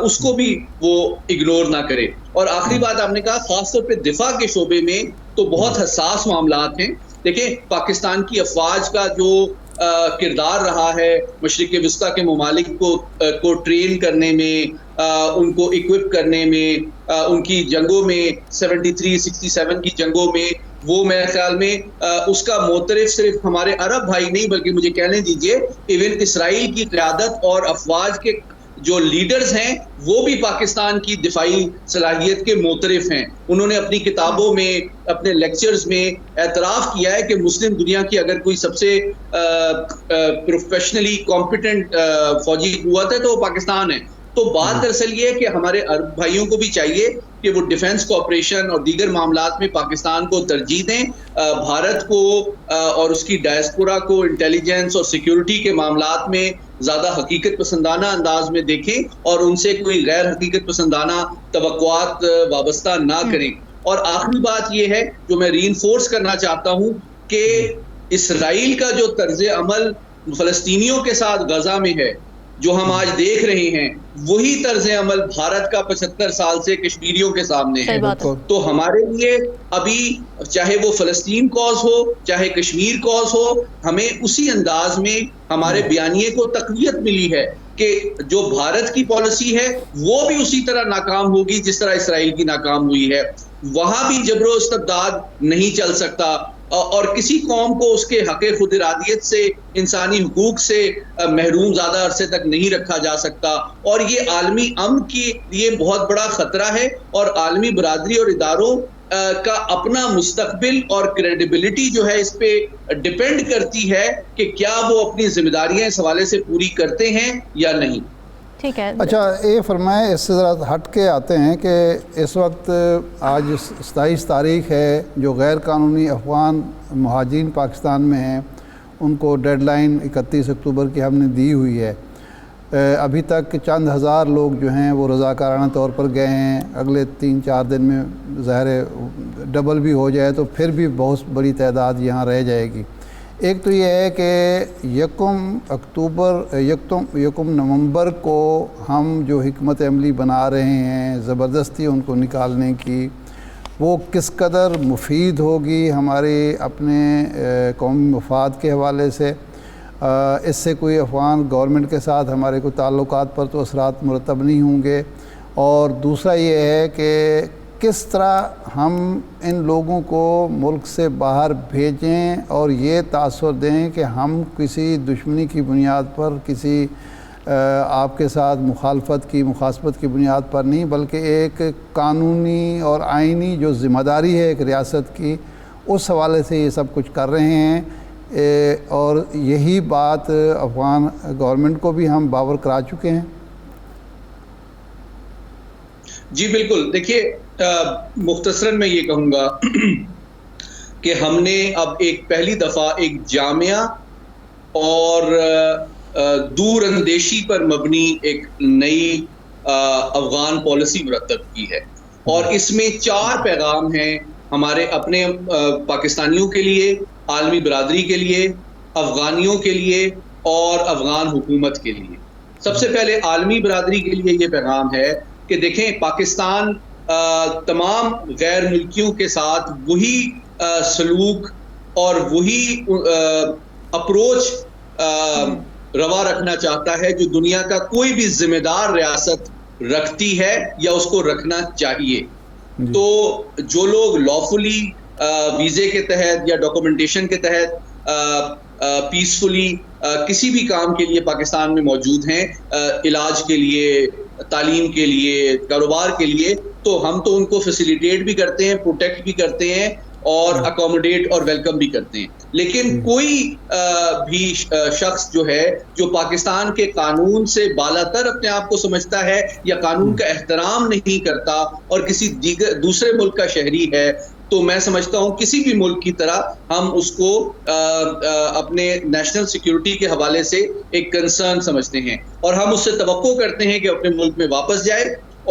اس کو بھی وہ اگنور نہ کرے. اور آخری بات آپ نے کہا خاص طور پہ دفاع کے شعبے میں تو بہت حساس معاملات ہیں. دیکھیں پاکستان کی افواج کا جو کردار رہا ہے مشرق وسطیٰ کے ممالک کو ٹرین کرنے میں, ان کو اکوپ کرنے میں, ان کی جنگوں میں 73-67 کی جنگوں میں, وہ میرے خیال میں اس کا معترف صرف ہمارے عرب بھائی نہیں بلکہ مجھے کہنے دیجئے ایون اسرائیل کی قیادت اور افواج کے جو لیڈرز ہیں وہ بھی پاکستان کی دفاعی صلاحیت کے معترف ہیں. انہوں نے اپنی کتابوں میں, اپنے لیکچرز میں اعتراف کیا ہے کہ مسلم دنیا کی اگر کوئی سب سے پروفیشنلی کمپیٹنٹ فوجی قوت ہے تو وہ پاکستان ہے. تو بات دراصل یہ ہے کہ ہمارے عرب بھائیوں کو بھی چاہیے کہ وہ ڈیفنس کوآپریشن اور دیگر معاملات میں پاکستان کو ترجیح دیں, بھارت کو اور اس کی ڈائسپورا کو انٹیلیجنس اور سیکیورٹی کے معاملات میں زیادہ حقیقت پسندانہ انداز میں دیکھیں اور ان سے کوئی غیر حقیقت پسندانہ توقعات وابستہ نہ کریں. اور آخری بات یہ ہے جو میں ری انفورس کرنا چاہتا ہوں کہ اسرائیل کا جو طرز عمل فلسطینیوں کے ساتھ غزہ میں ہے جو ہم آج دیکھ رہے ہیں, وہی طرز عمل بھارت کا 75 سال سے کشمیریوں کے سامنے ہے. تو ہمارے لیے ابھی چاہے وہ فلسطین کاز ہو چاہے کشمیر کاز ہو, ہمیں اسی انداز میں ہمارے بیانیے کو تقویت ملی ہے کہ جو بھارت کی پالیسی ہے وہ بھی اسی طرح ناکام ہوگی جس طرح اسرائیل کی ناکام ہوئی ہے. وہاں بھی جبر و استبداد نہیں چل سکتا اور کسی قوم کو اس کے حق خود ارادیت سے, انسانی حقوق سے محروم زیادہ عرصے تک نہیں رکھا جا سکتا. اور یہ عالمی امن کے لیے بہت بڑا خطرہ ہے اور عالمی برادری اور اداروں کا اپنا مستقبل اور کریڈیبلٹی جو ہے اس پہ ڈیپینڈ کرتی ہے کہ کیا وہ اپنی ذمہ داریاں اس حوالے سے پوری کرتے ہیں یا نہیں. ٹھیک ہے. اچھا یہ فرمائیں, اس سے ذرا ہٹ کے آتے ہیں کہ اس وقت آج 27 تاریخ ہے, جو غیر قانونی افغان مہاجرین پاکستان میں ہیں ان کو ڈیڈ لائن 31 اکتوبر کی ہم نے دی ہوئی ہے. ابھی تک چند ہزار لوگ جو ہیں وہ رضاکارانہ طور پر گئے ہیں. اگلے 3-4 دن میں ظاہر ڈبل بھی ہو جائے تو پھر بھی بہت بڑی تعداد یہاں رہ جائے گی. ایک تو یہ ہے کہ یکم نومبر کو ہم جو حکمت عملی بنا رہے ہیں زبردستی ان کو نکالنے کی, وہ کس قدر مفید ہوگی ہمارے اپنے قومی مفاد کے حوالے سے. اس سے کوئی افغان گورنمنٹ کے ساتھ ہمارے کوئی تعلقات پر تو اثرات مرتب نہیں ہوں گے. اور دوسرا یہ ہے کہ کس طرح ہم ان لوگوں کو ملک سے باہر بھیجیں اور یہ تاثر دیں کہ ہم کسی دشمنی کی بنیاد پر, کسی آپ کے ساتھ مخالفت کی مخاصمت کی بنیاد پر نہیں, بلکہ ایک قانونی اور آئینی جو ذمہ داری ہے ایک ریاست کی, اس حوالے سے یہ سب کچھ کر رہے ہیں. اور یہی بات افغان گورنمنٹ کو بھی ہم باور کرا چکے ہیں. جی بالکل. دیکھیے مختصراً میں یہ کہوں گا کہ ہم نے اب ایک پہلی دفعہ ایک جامعہ اور دور اندیشی پر مبنی ایک نئی افغان پالیسی مرتب کی ہے, اور اس میں 4 پیغام ہیں ہمارے اپنے پاکستانیوں کے لیے, عالمی برادری کے لیے, افغانیوں کے لیے اور افغان حکومت کے لیے. سب سے پہلے عالمی برادری کے لیے یہ پیغام ہے کہ دیکھیں پاکستان تمام غیر ملکیوں کے ساتھ وہی سلوک اور وہی اپروچ روا رکھنا چاہتا ہے جو دنیا کا کوئی بھی ذمہ دار ریاست رکھتی ہے یا اس کو رکھنا چاہیے. تو جو لوگ لافلی ویزے کے تحت یا ڈاکومنٹیشن کے تحت پیسفلی کسی بھی کام کے لیے پاکستان میں موجود ہیں, علاج کے لیے, تعلیم کے لیے, کاروبار کے لیے, تو ہم تو ان کو فیسیلیٹیٹ بھی کرتے ہیں, پروٹیکٹ بھی کرتے ہیں اور اکوموڈیٹ اور ویلکم بھی کرتے ہیں. لیکن کوئی بھی شخص جو ہے جو پاکستان کے قانون سے بالاتر اپنے آپ کو سمجھتا ہے یا قانون کا احترام نہیں کرتا اور کسی دوسرے ملک کا شہری ہے, تو میں سمجھتا ہوں کسی بھی ملک کی طرح ہم اس کو اپنے نیشنل سیکیورٹی کے حوالے سے ایک کنسرن سمجھتے ہیں اور ہم اس سے توقع کرتے ہیں کہ اپنے ملک میں واپس جائے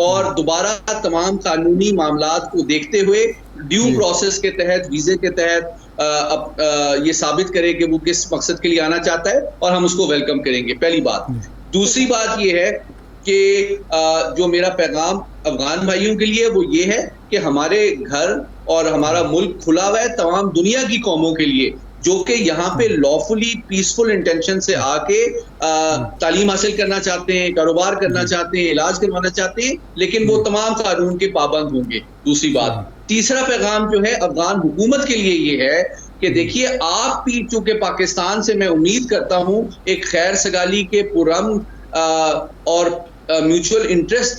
اور دوبارہ تمام قانونی معاملات کو دیکھتے ہوئے ڈیو پروسیس کے تحت, ویزے کے تحت یہ ثابت کرے کہ وہ کس مقصد کے لیے آنا چاہتا ہے اور ہم اس کو ویلکم کریں گے. پہلی بات. دوسری بات یہ ہے کہ جو میرا پیغام افغان بھائیوں کے لیے وہ یہ ہے کہ ہمارے گھر اور ہمارا ملک کھلا ہوا ہے تمام دنیا کی قوموں کے لیے جو کہ یہاں پہ لافلی پیسفل انٹینشن سے آ کے تعلیم حاصل کرنا چاہتے ہیں, کاروبار کرنا چاہتے ہیں, علاج کروانا چاہتے ہیں, لیکن وہ تمام قانون کے پابند ہوں گے. دوسری بات. تیسرا پیغام جو ہے افغان حکومت کے لیے یہ ہے کہ دیکھیے آپ بھی چونکہ پاکستان سے میں امید کرتا ہوں ایک خیر سگالی کے پرامن اور میوچول انٹرسٹ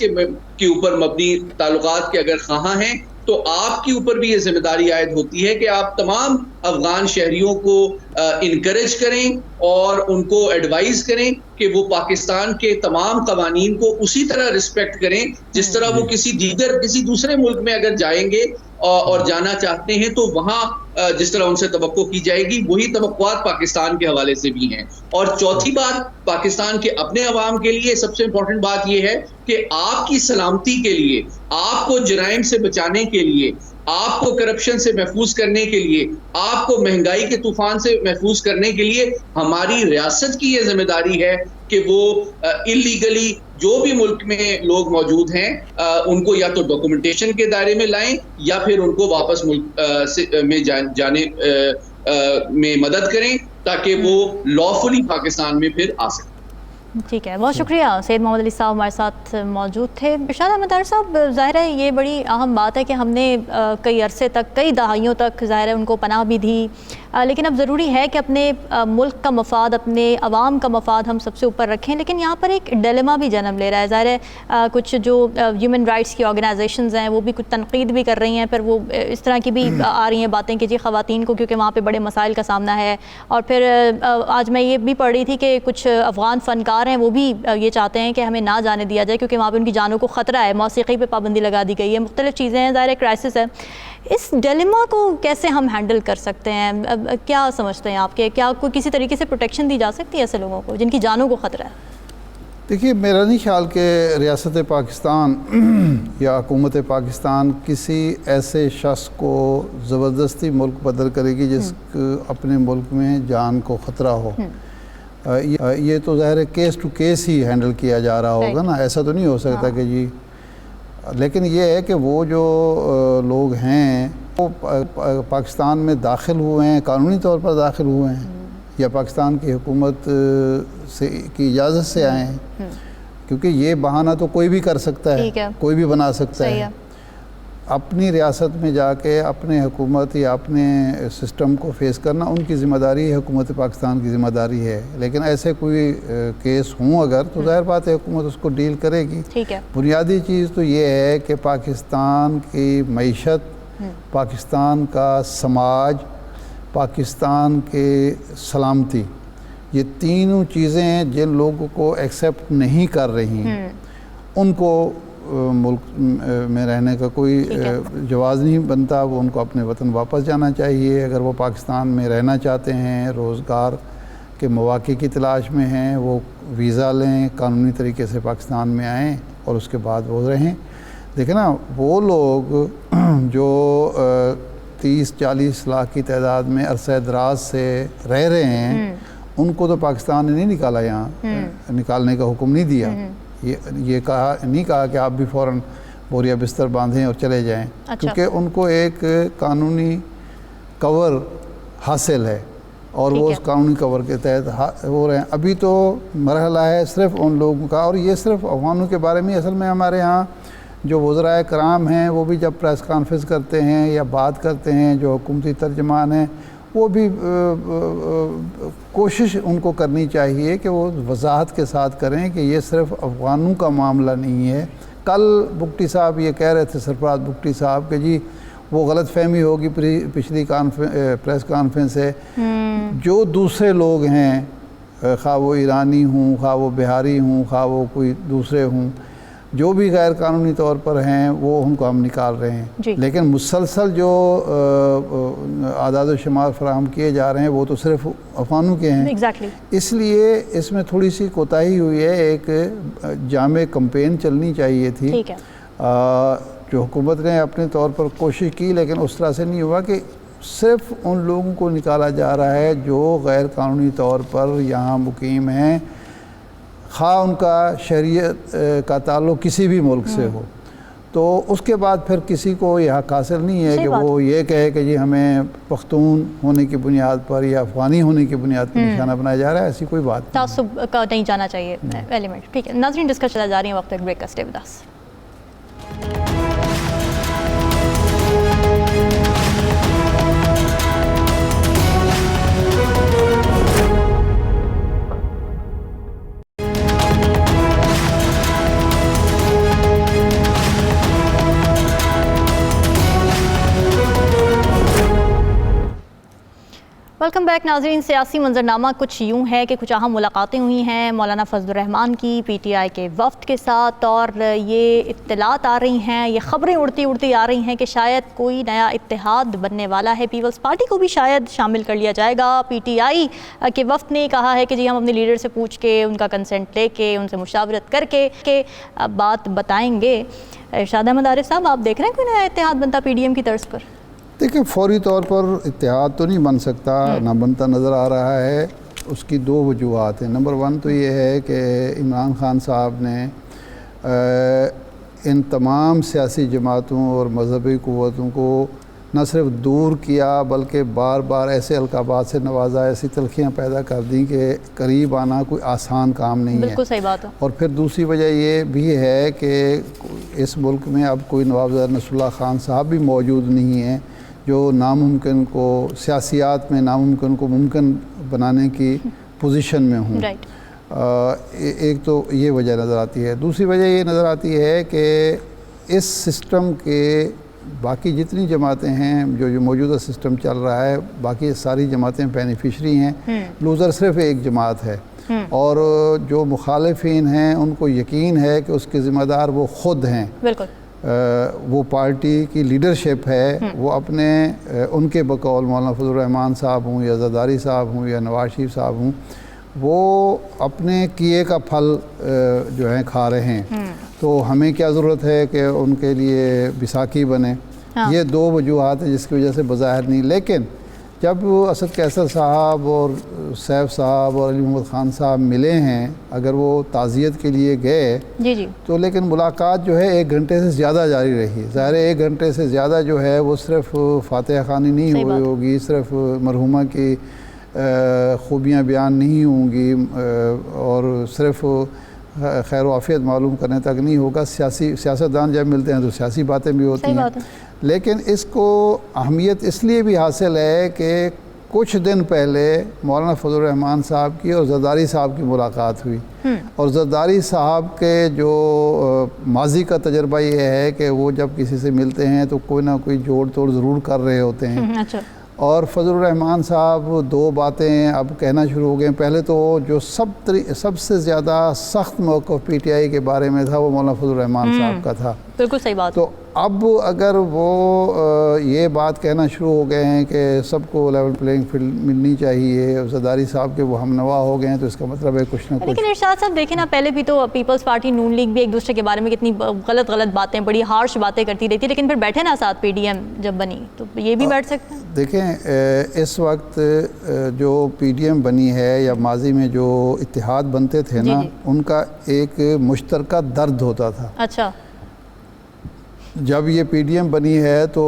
کے اوپر مبنی تعلقات کے اگر خواہاں ہیں, تو آپ کے اوپر بھی یہ ذمہ داری عائد ہوتی ہے کہ آپ تمام افغان شہریوں کو انکریج کریں اور ان کو ایڈوائز کریں کہ وہ پاکستان کے تمام قوانین کو اسی طرح رسپیکٹ کریں جس طرح وہ کسی دوسرے ملک میں اگر جائیں گے اور جانا چاہتے ہیں تو وہاں جس طرح ان سے توقع کی جائے گی وہی توقعات پاکستان کے حوالے سے بھی ہیں. اور چوتھی بات پاکستان کے اپنے عوام کے لیے سب سے امپورٹنٹ بات یہ ہے کہ آپ کی سلامتی کے لیے, آپ کو جرائم سے بچانے کے لیے, آپ کو کرپشن سے محفوظ کرنے کے لیے, آپ کو مہنگائی کے طوفان سے محفوظ کرنے کے لیے ہماری ریاست کی یہ ذمہ داری ہے کہ وہ اللیگلی جو بھی ملک میں لوگ موجود ہیں ان کو یا تو ڈاکومنٹیشن کے دائرے میں لائیں یا پھر ان کو واپس ملک میں جانے میں مدد کریں تاکہ وہ لافلی پاکستان میں پھر آ سکیں. ٹھیک ہے, بہت شکریہ. سید محمد علی صاحب ہمارے ساتھ موجود تھے. ارشاد احمد طاہر صاحب, ظاہر ہے یہ بڑی اہم بات ہے کہ ہم نے کئی عرصے تک, کئی دہائیوں تک ظاہر ہے ان کو پناہ بھی دی, لیکن اب ضروری ہے کہ اپنے ملک کا مفاد, اپنے عوام کا مفاد ہم سب سے اوپر رکھیں. لیکن یہاں پر ایک ڈیلیما بھی جنم لے رہا ہے. ظاہر ہے کچھ جو ہیومن رائٹس کی آرگنائزیشنز ہیں وہ بھی کچھ تنقید بھی کر رہی ہیں, پھر وہ اس طرح کی بھی آ رہی ہیں باتیں کہ جی خواتین کو کیونکہ وہاں پہ بڑے مسائل کا سامنا ہے. اور پھر آج میں یہ بھی پڑھ رہی تھی کہ کچھ افغان فنکار ہیں وہ بھی یہ چاہتے ہیں کہ ہمیں نہ جانے دیا جائے کیونکہ وہاں پہ ان کی جانوں کو خطرہ ہے, موسیقی پہ پابندی لگا دی گئی ہے, مختلف چیزیں ہیں. ظاہر کرائسس ہے. اس ڈیلیما کو کیسے ہم ہینڈل کر سکتے ہیں؟ کیا سمجھتے ہیں آپ کے, کیا کوئی کسی طریقے سے پروٹیکشن دی جا سکتی ہے ایسے لوگوں کو جن کی جانوں کو خطرہ ہے؟ دیکھیے, میرا نہیں خیال کہ ریاست پاکستان یا حکومت پاکستان کسی ایسے شخص کو زبردستی ملک بدل کرے گی جس کو اپنے ملک میں جان کو خطرہ ہو. یہ تو ظاہر ہے کیس ٹو کیس ہی ہینڈل کیا جا رہا ہوگا نا, ایسا تو نہیں ہو سکتا کہ جی. لیکن یہ ہے کہ وہ جو لوگ ہیں وہ پاکستان میں داخل ہوئے ہیں, قانونی طور پر داخل ہوئے ہیں یا پاکستان کی حکومت سے کی اجازت سے آئے ہیں, کیونکہ یہ بہانہ تو کوئی بھی کر سکتا ہے, کوئی بھی بنا سکتا ہے. اپنی ریاست میں جا کے اپنے حکومت یا اپنے سسٹم کو فیس کرنا ان کی ذمہ داری ہے, حکومت پاکستان کی ذمہ داری ہے. لیکن ایسے کوئی کیس ہوں اگر تو ظاہر بات ہے حکومت اس کو ڈیل کرے گی. بنیادی چیز تو یہ ہے کہ پاکستان کی معیشت, پاکستان کا سماج, پاکستان کے سلامتی, یہ تینوں چیزیں ہیں جن لوگوں کو ایکسیپٹ نہیں کر رہی ہیں ان کو ملک میں رہنے کا کوئی جواز نہیں بنتا. وہ ان کو اپنے وطن واپس جانا چاہیے. اگر وہ پاکستان میں رہنا چاہتے ہیں, روزگار کے مواقع کی تلاش میں ہیں, وہ ویزا لیں, قانونی طریقے سے پاکستان میں آئیں اور اس کے بعد وہ رہیں. دیکھیں نا, وہ لوگ جو 30-40 لاکھ کی تعداد میں عرصہ دراز سے رہ رہے ہیں ان کو تو پاکستان نے نہیں نکالا, یہاں نکالنے کا حکم نہیں دیا. یہ نہیں کہا کہ آپ بھی فوراً بوریا بستر باندھیں اور چلے جائیں, کیونکہ ان کو ایک قانونی کور حاصل ہے اور وہ اس قانونی کور کے تحت ہو رہے ہیں. ابھی تو مرحلہ ہے صرف ان لوگوں کا, اور یہ صرف افغانوں کے بارے میں. اصل میں ہمارے ہاں جو وزرائے کرام ہیں وہ بھی جب پریس کانفرنس کرتے ہیں یا بات کرتے ہیں, جو حکومتی ترجمان ہیں وہ بھی کوشش ان کو کرنی چاہیے کہ وہ وضاحت کے ساتھ کریں کہ یہ صرف افغانوں کا معاملہ نہیں ہے. کل بگٹی صاحب یہ کہہ رہے تھے، سرفراز بگٹی صاحب، کہ جی وہ غلط فہمی ہوگی پچھلی پریس کانفرنس سے، جو دوسرے لوگ ہیں، خواہ وہ ایرانی ہوں، خواہ وہ بہاری ہوں، خواہ وہ کوئی دوسرے ہوں، جو بھی غیر قانونی طور پر ہیں وہ ان کو ہم نکال رہے ہیں. جی. لیکن مسلسل جو اعداد و شمار فراہم کیے جا رہے ہیں وہ تو صرف افغانوں کے ہیں. ایگزیکٹلی. اس لیے اس میں تھوڑی سی کوتاہی ہوئی ہے. ایک جامع کمپین چلنی چاہیے تھی. ٹھیک ہے. جو حکومت نے اپنے طور پر کوشش کی، لیکن اس طرح سے نہیں ہوا کہ صرف ان لوگوں کو نکالا جا رہا ہے جو غیر قانونی طور پر یہاں مقیم ہیں، خواہ ان کا شہریت کا تعلق کسی بھی ملک سے ہو. تو اس کے بعد پھر کسی کو یہ حق حاصل نہیں ہے کہ وہ یہ کہے کہ جی ہمیں پختون ہونے کی بنیاد پر یا افغانی ہونے کی بنیاد پر نشانہ بنایا جا رہا ہے. ایسی کوئی بات تعصب کا نہیں جانا چاہیے ایلیمنٹ. ٹھیک ہے ناظرین، ڈسکس چلا جا رہی ہے، وقت ایک بریک کا. Stay with us. Welcome back ناظرین. سیاسی منظرنامہ کچھ یوں ہے کہ کچھ اہم ملاقاتیں ہوئی ہیں مولانا فضل الرحمان کی پی ٹی آئی کے وفد کے ساتھ، اور یہ اطلاعات آ رہی ہیں، یہ خبریں اڑتی آ رہی ہیں کہ شاید کوئی نیا اتحاد بننے والا ہے. پیپلز پارٹی کو بھی شاید شامل کر لیا جائے گا. پی ٹی آئی کے وفد نے کہا ہے کہ جی ہم اپنے لیڈر سے پوچھ کے، ان کا کنسنٹ لے کے، ان سے مشاورت کر کے بات بتائیں گے. ارشاد احمد عارف صاحب، آپ دیکھ رہے ہیں کوئی نیا اتحاد بنتا پی ڈی ایم کی طرز پر؟ دیکھیں، فوری طور پر اتحاد تو نہیں بن سکتا، نہ بنتا نظر آ رہا ہے. اس کی دو وجوہات ہیں. نمبر 1 تو یہ ہے کہ عمران خان صاحب نے ان تمام سیاسی جماعتوں اور مذہبی قوتوں کو نہ صرف دور کیا بلکہ بار بار ایسے القابات سے نوازا، ایسی تلخیاں پیدا کر دیں کہ قریب آنا کوئی آسان کام نہیں ہے. بالکل صحیح بات ہے. اور پھر دوسری وجہ یہ بھی ہے کہ اس ملک میں اب کوئی نواب زادہ نصر اللہ خان صاحب بھی موجود نہیں ہیں جو ناممکن کو سیاسیات میں ناممکن کو ممکن بنانے کی پوزیشن میں ہوں. ایک تو یہ وجہ نظر آتی ہے. دوسری وجہ یہ نظر آتی ہے کہ اس سسٹم کے باقی جتنی جماعتیں ہیں، جو موجودہ سسٹم چل رہا ہے، باقی ساری جماعتیں بینیفیشری ہیں. لوزر صرف ایک جماعت ہے، اور جو مخالفین ہیں ان کو یقین ہے کہ اس کے ذمہ دار وہ خود ہیں. بالکل. وہ پارٹی کی لیڈرشپ ہے، وہ اپنے ان کے بقول مولانا فضل الرحمان صاحب ہوں یا زرداری صاحب ہوں یا نواز شریف صاحب ہوں، وہ اپنے کیے کا پھل جو ہیں کھا رہے ہیں. تو ہمیں کیا ضرورت ہے کہ ان کے لیے بیساکھی بنے. یہ دو وجوہات ہیں جس کی وجہ سے بظاہر نہیں. لیکن جب اسد قیصر صاحب اور سیف صاحب اور علی محمد خان صاحب ملے ہیں، اگر وہ تعزیت کے لیے گئے جی تو لیکن ملاقات جو ہے 1 گھنٹے سے زیادہ جاری رہی. ظاہر ہے 1 گھنٹے سے زیادہ جو ہے وہ صرف فاتحہ خوانی نہیں ہوئی ہوگی، صرف مرحومہ کی خوبیاں بیان نہیں ہوں گی، اور صرف خیر و عافیت معلوم کرنے تک نہیں ہوگا. سیاستدان جب ملتے ہیں تو سیاسی باتیں بھی ہوتی ہیں. لیکن اس کو اہمیت اس لیے بھی حاصل ہے کہ کچھ دن پہلے مولانا فضل الرحمان صاحب کی اور زرداری صاحب کی ملاقات ہوئی. اور زرداری صاحب کے جو ماضی کا تجربہ یہ ہے کہ وہ جب کسی سے ملتے ہیں تو کوئی نہ کوئی جوڑ توڑ ضرور کر رہے ہوتے ہیں. اور فضل الرحمان صاحب 2 باتیں اب کہنا شروع ہو گئے. پہلے تو جو سب سے زیادہ سخت موقف پی ٹی آئی کے بارے میں تھا وہ مولانا فضل الرحمان صاحب کا تھا. بالکل صحیح بات. تو اب اگر وہ یہ بات کہنا شروع ہو گئے ہیں کہ سب کو لیول پلینگ فیلڈ ملنی چاہیے، زرداری صاحب کے وہ ہم نوا ہو گئے ہیں، تو اس کا مطلب ہے کچھ نہ کچھ. لیکن ارشاد صاحب دیکھیں نا، پہلے بھی تو پیپلز پارٹی نون لیگ بھی ایک دوسرے کے بارے میں کتنی غلط باتیں، بڑی ہارش باتیں کرتی رہتی، لیکن پھر بیٹھے نا ساتھ پی ڈی ایم جب بنی، تو یہ بھی بیٹھ سکتے ہیں. دیکھیں، اس وقت جو پی ڈی ایم بنی ہے یا ماضی میں جو اتحاد بنتے تھے نا، ان کا ایک مشترکہ درد ہوتا تھا. اچھا. جب یہ پی ڈی ایم بنی ہے تو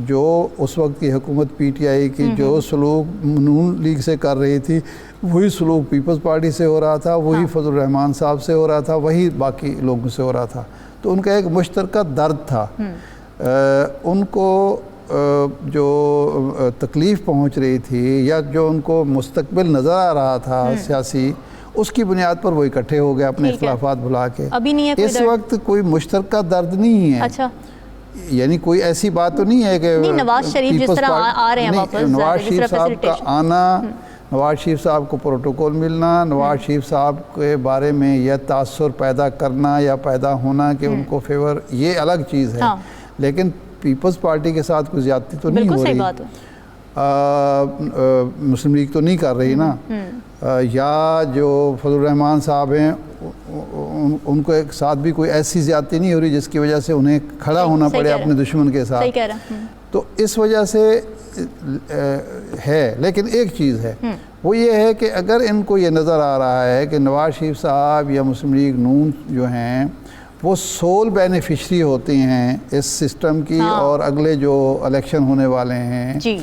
جو اس وقت کی حکومت پی ٹی آئی کی جو سلوک نون لیگ سے کر رہی تھی، وہی سلوک پیپلز پارٹی سے ہو رہا تھا، وہی فضل الرحمان صاحب سے ہو رہا تھا، وہی باقی لوگوں سے ہو رہا تھا. تو ان کا ایک مشترکہ درد تھا. ان کو جو تکلیف پہنچ رہی تھی یا جو ان کو مستقبل نظر آ رہا تھا سیاسی، اس کی بنیاد پر وہ اکٹھے ہو گئے اپنے اختلافات بھلا کے. ابھی نہیں ہے اس وقت کوئی مشترکہ درد نہیں ہے. اچھا، یعنی کوئی ایسی بات تو نہیں ہے کہ نواز شریف جس طرح آ رہے ہیں واپس، نواز شریف صاحب کا آنا، نواز شریف صاحب کو پروٹوکول ملنا، نواز شریف صاحب کے بارے میں یہ تاثر پیدا کرنا یا پیدا ہونا کہ ان کو فیور، یہ الگ چیز ہے. لیکن پیپلز پارٹی کے ساتھ کوئی زیادتی تو نہیں ہو رہی، مسلم لیگ تو نہیں کر رہی نا. یا جو فضل الرحمان صاحب ہیں ان کو ایک ساتھ بھی کوئی ایسی زیادتی نہیں ہو رہی جس کی وجہ سے انہیں کھڑا ہونا پڑے اپنے دشمن کے ساتھ. تو اس وجہ سے ہے. لیکن ایک چیز ہے، وہ یہ ہے کہ اگر ان کو یہ نظر آ رہا ہے کہ نواز شریف صاحب یا مسلم لیگ نون جو ہیں وہ سول بینیفیشری ہوتے ہیں اس سسٹم کی اور اگلے جو الیکشن ہونے والے ہیں،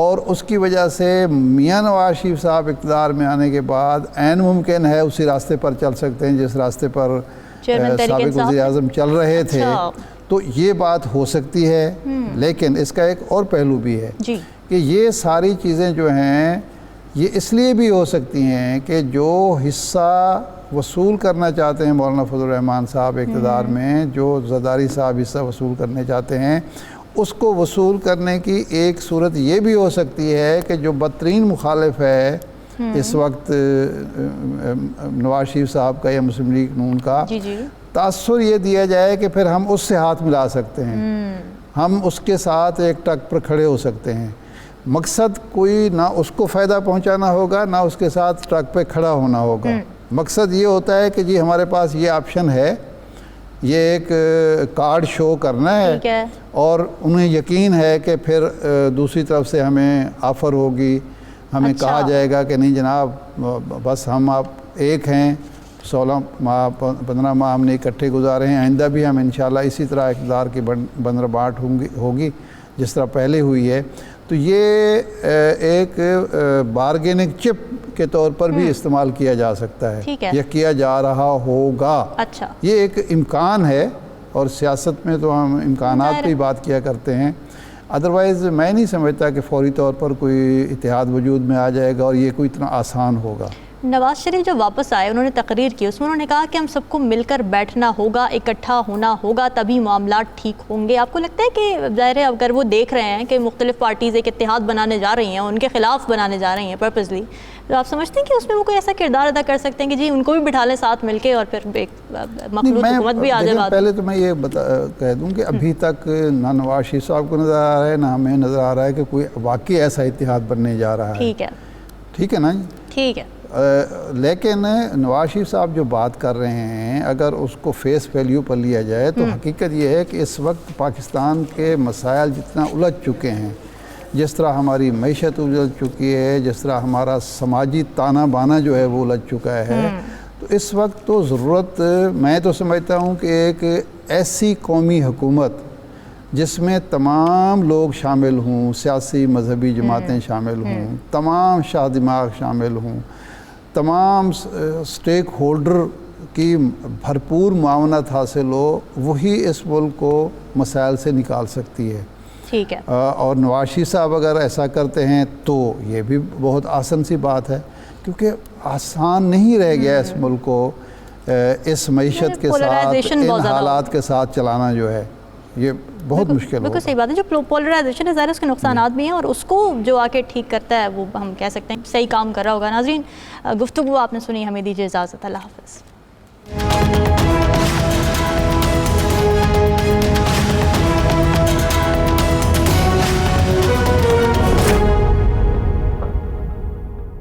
اور اس کی وجہ سے میاں نواز شریف صاحب اقتدار میں آنے کے بعد عین ممکن ہے اسی راستے پر چل سکتے ہیں جس راستے پر سابق وزیر اعظم چل رہے تھے. تو یہ بات ہو سکتی ہے. لیکن اس کا ایک اور پہلو بھی ہے کہ یہ ساری چیزیں جو ہیں یہ اس لیے بھی ہو سکتی ہیں کہ جو حصہ وصول کرنا چاہتے ہیں مولانا فضل الرحمان صاحب اقتدار میں، جو زرداری صاحب حصہ وصول کرنے چاہتے ہیں، اس کو وصول کرنے کی ایک صورت یہ بھی ہو سکتی ہے کہ جو بدترین مخالف ہے اس وقت نواز شریف صاحب کا یا مسلم لیگ نون کا، تاثر یہ دیا جائے کہ پھر ہم اس سے ہاتھ ملا سکتے ہیں، ہم اس کے ساتھ ایک ٹک پر کھڑے ہو سکتے ہیں. مقصد کوئی نہ اس کو فائدہ پہنچانا ہوگا نہ اس کے ساتھ ٹرک پہ کھڑا ہونا ہوگا. مقصد یہ ہوتا ہے کہ جی ہمارے پاس یہ آپشن ہے، یہ ایک کارڈ شو کرنا ہے، اور انہیں یقین ہے کہ پھر دوسری طرف سے ہمیں آفر ہوگی، ہمیں کہا جائے گا کہ نہیں جناب بس ہم آپ ایک ہیں، 16 ماہ 15 ماہ ہم نے اکٹھے گزارے ہیں، آئندہ بھی ہم انشاءاللہ اسی طرح اقتدار کی بندر بانٹ ہوگی جس طرح پہلے ہوئی ہے. تو یہ ایک بارگیننگ چپ کے طور پر بھی استعمال کیا جا سکتا ہے یا کیا جا رہا ہوگا. یہ ایک امکان ہے، اور سیاست میں تو ہم امکانات کی بات کیا کرتے ہیں. ادروائز میں نہیں سمجھتا کہ فوری طور پر کوئی اتحاد وجود میں آ جائے گا اور یہ کوئی اتنا آسان ہوگا. نواز شریف جب واپس آئے انہوں نے تقریر کی، اس میں انہوں نے کہا کہ ہم سب کو مل کر بیٹھنا ہوگا، اکٹھا ہونا ہوگا، تبھی معاملات ٹھیک ہوں گے. آپ کو لگتا ہے کہ ظاہر ہے اگر وہ دیکھ رہے ہیں کہ مختلف پارٹیز ایک اتحاد بنانے جا رہی ہیں، ان کے خلاف بنانے جا رہی ہیں پرپزلی، تو آپ سمجھتے ہیں کہ اس میں وہ کوئی ایسا کردار ادا کر سکتے ہیں کہ جی ان کو بھی بٹھا لیں ساتھ مل کے اور پھر ایک مخلوط حکومت بھی آ جائے؟ پہلے تو میں یہ کہہ دوں کہ ابھی تک نہ نواز شریف صاحب کو نظر آ رہا ہے نہ ہمیں نظر آ رہا ہے کہ کوئی واقعی ایسا اتحاد بننے جا رہا ہے. ٹھیک ہے نا جی؟ ٹھیک ہے. لیکن نواز شریف صاحب جو بات کر رہے ہیں اگر اس کو فیس ویلیو پر لیا جائے تو حقیقت یہ ہے کہ اس وقت پاکستان کے مسائل جتنا الجھ چکے ہیں، جس طرح ہماری معیشت الجھ چکی ہے، جس طرح ہمارا سماجی تانا بانا جو ہے وہ الجھ چکا ہے، تو اس وقت تو ضرورت میں تو سمجھتا ہوں کہ ایک ایسی قومی حکومت جس میں تمام لوگ شامل ہوں، سیاسی مذہبی جماعتیں شامل ہوں، تمام شاہ دماغ شامل ہوں، تمام سٹیک ہولڈر کی بھرپور معاونت حاصل ہو، وہی اس ملک کو مسائل سے نکال سکتی ہے. ٹھیک ہے. اور نواز شریف صاحب اگر ایسا کرتے ہیں تو یہ بھی بہت آسان سی بات ہے، کیونکہ آسان نہیں رہ گیا اس ملک کو اس معیشت کے ساتھ، ان حالات کے ساتھ چلانا جو ہے یہ بہت مشکل ہوگا. بالکل صحیح بات ہے. جو پولرائزیشن ہے ظاہر اس کے نقصانات بھی ہیں، اور اس کو جو آ کے ٹھیک کرتا ہے وہ ہم کہہ سکتے ہیں صحیح کام کر رہا ہوگا. ناظرین، گفتگو آپ نے سنی، ہمیں دیجیے اجازت. اللہ حافظ.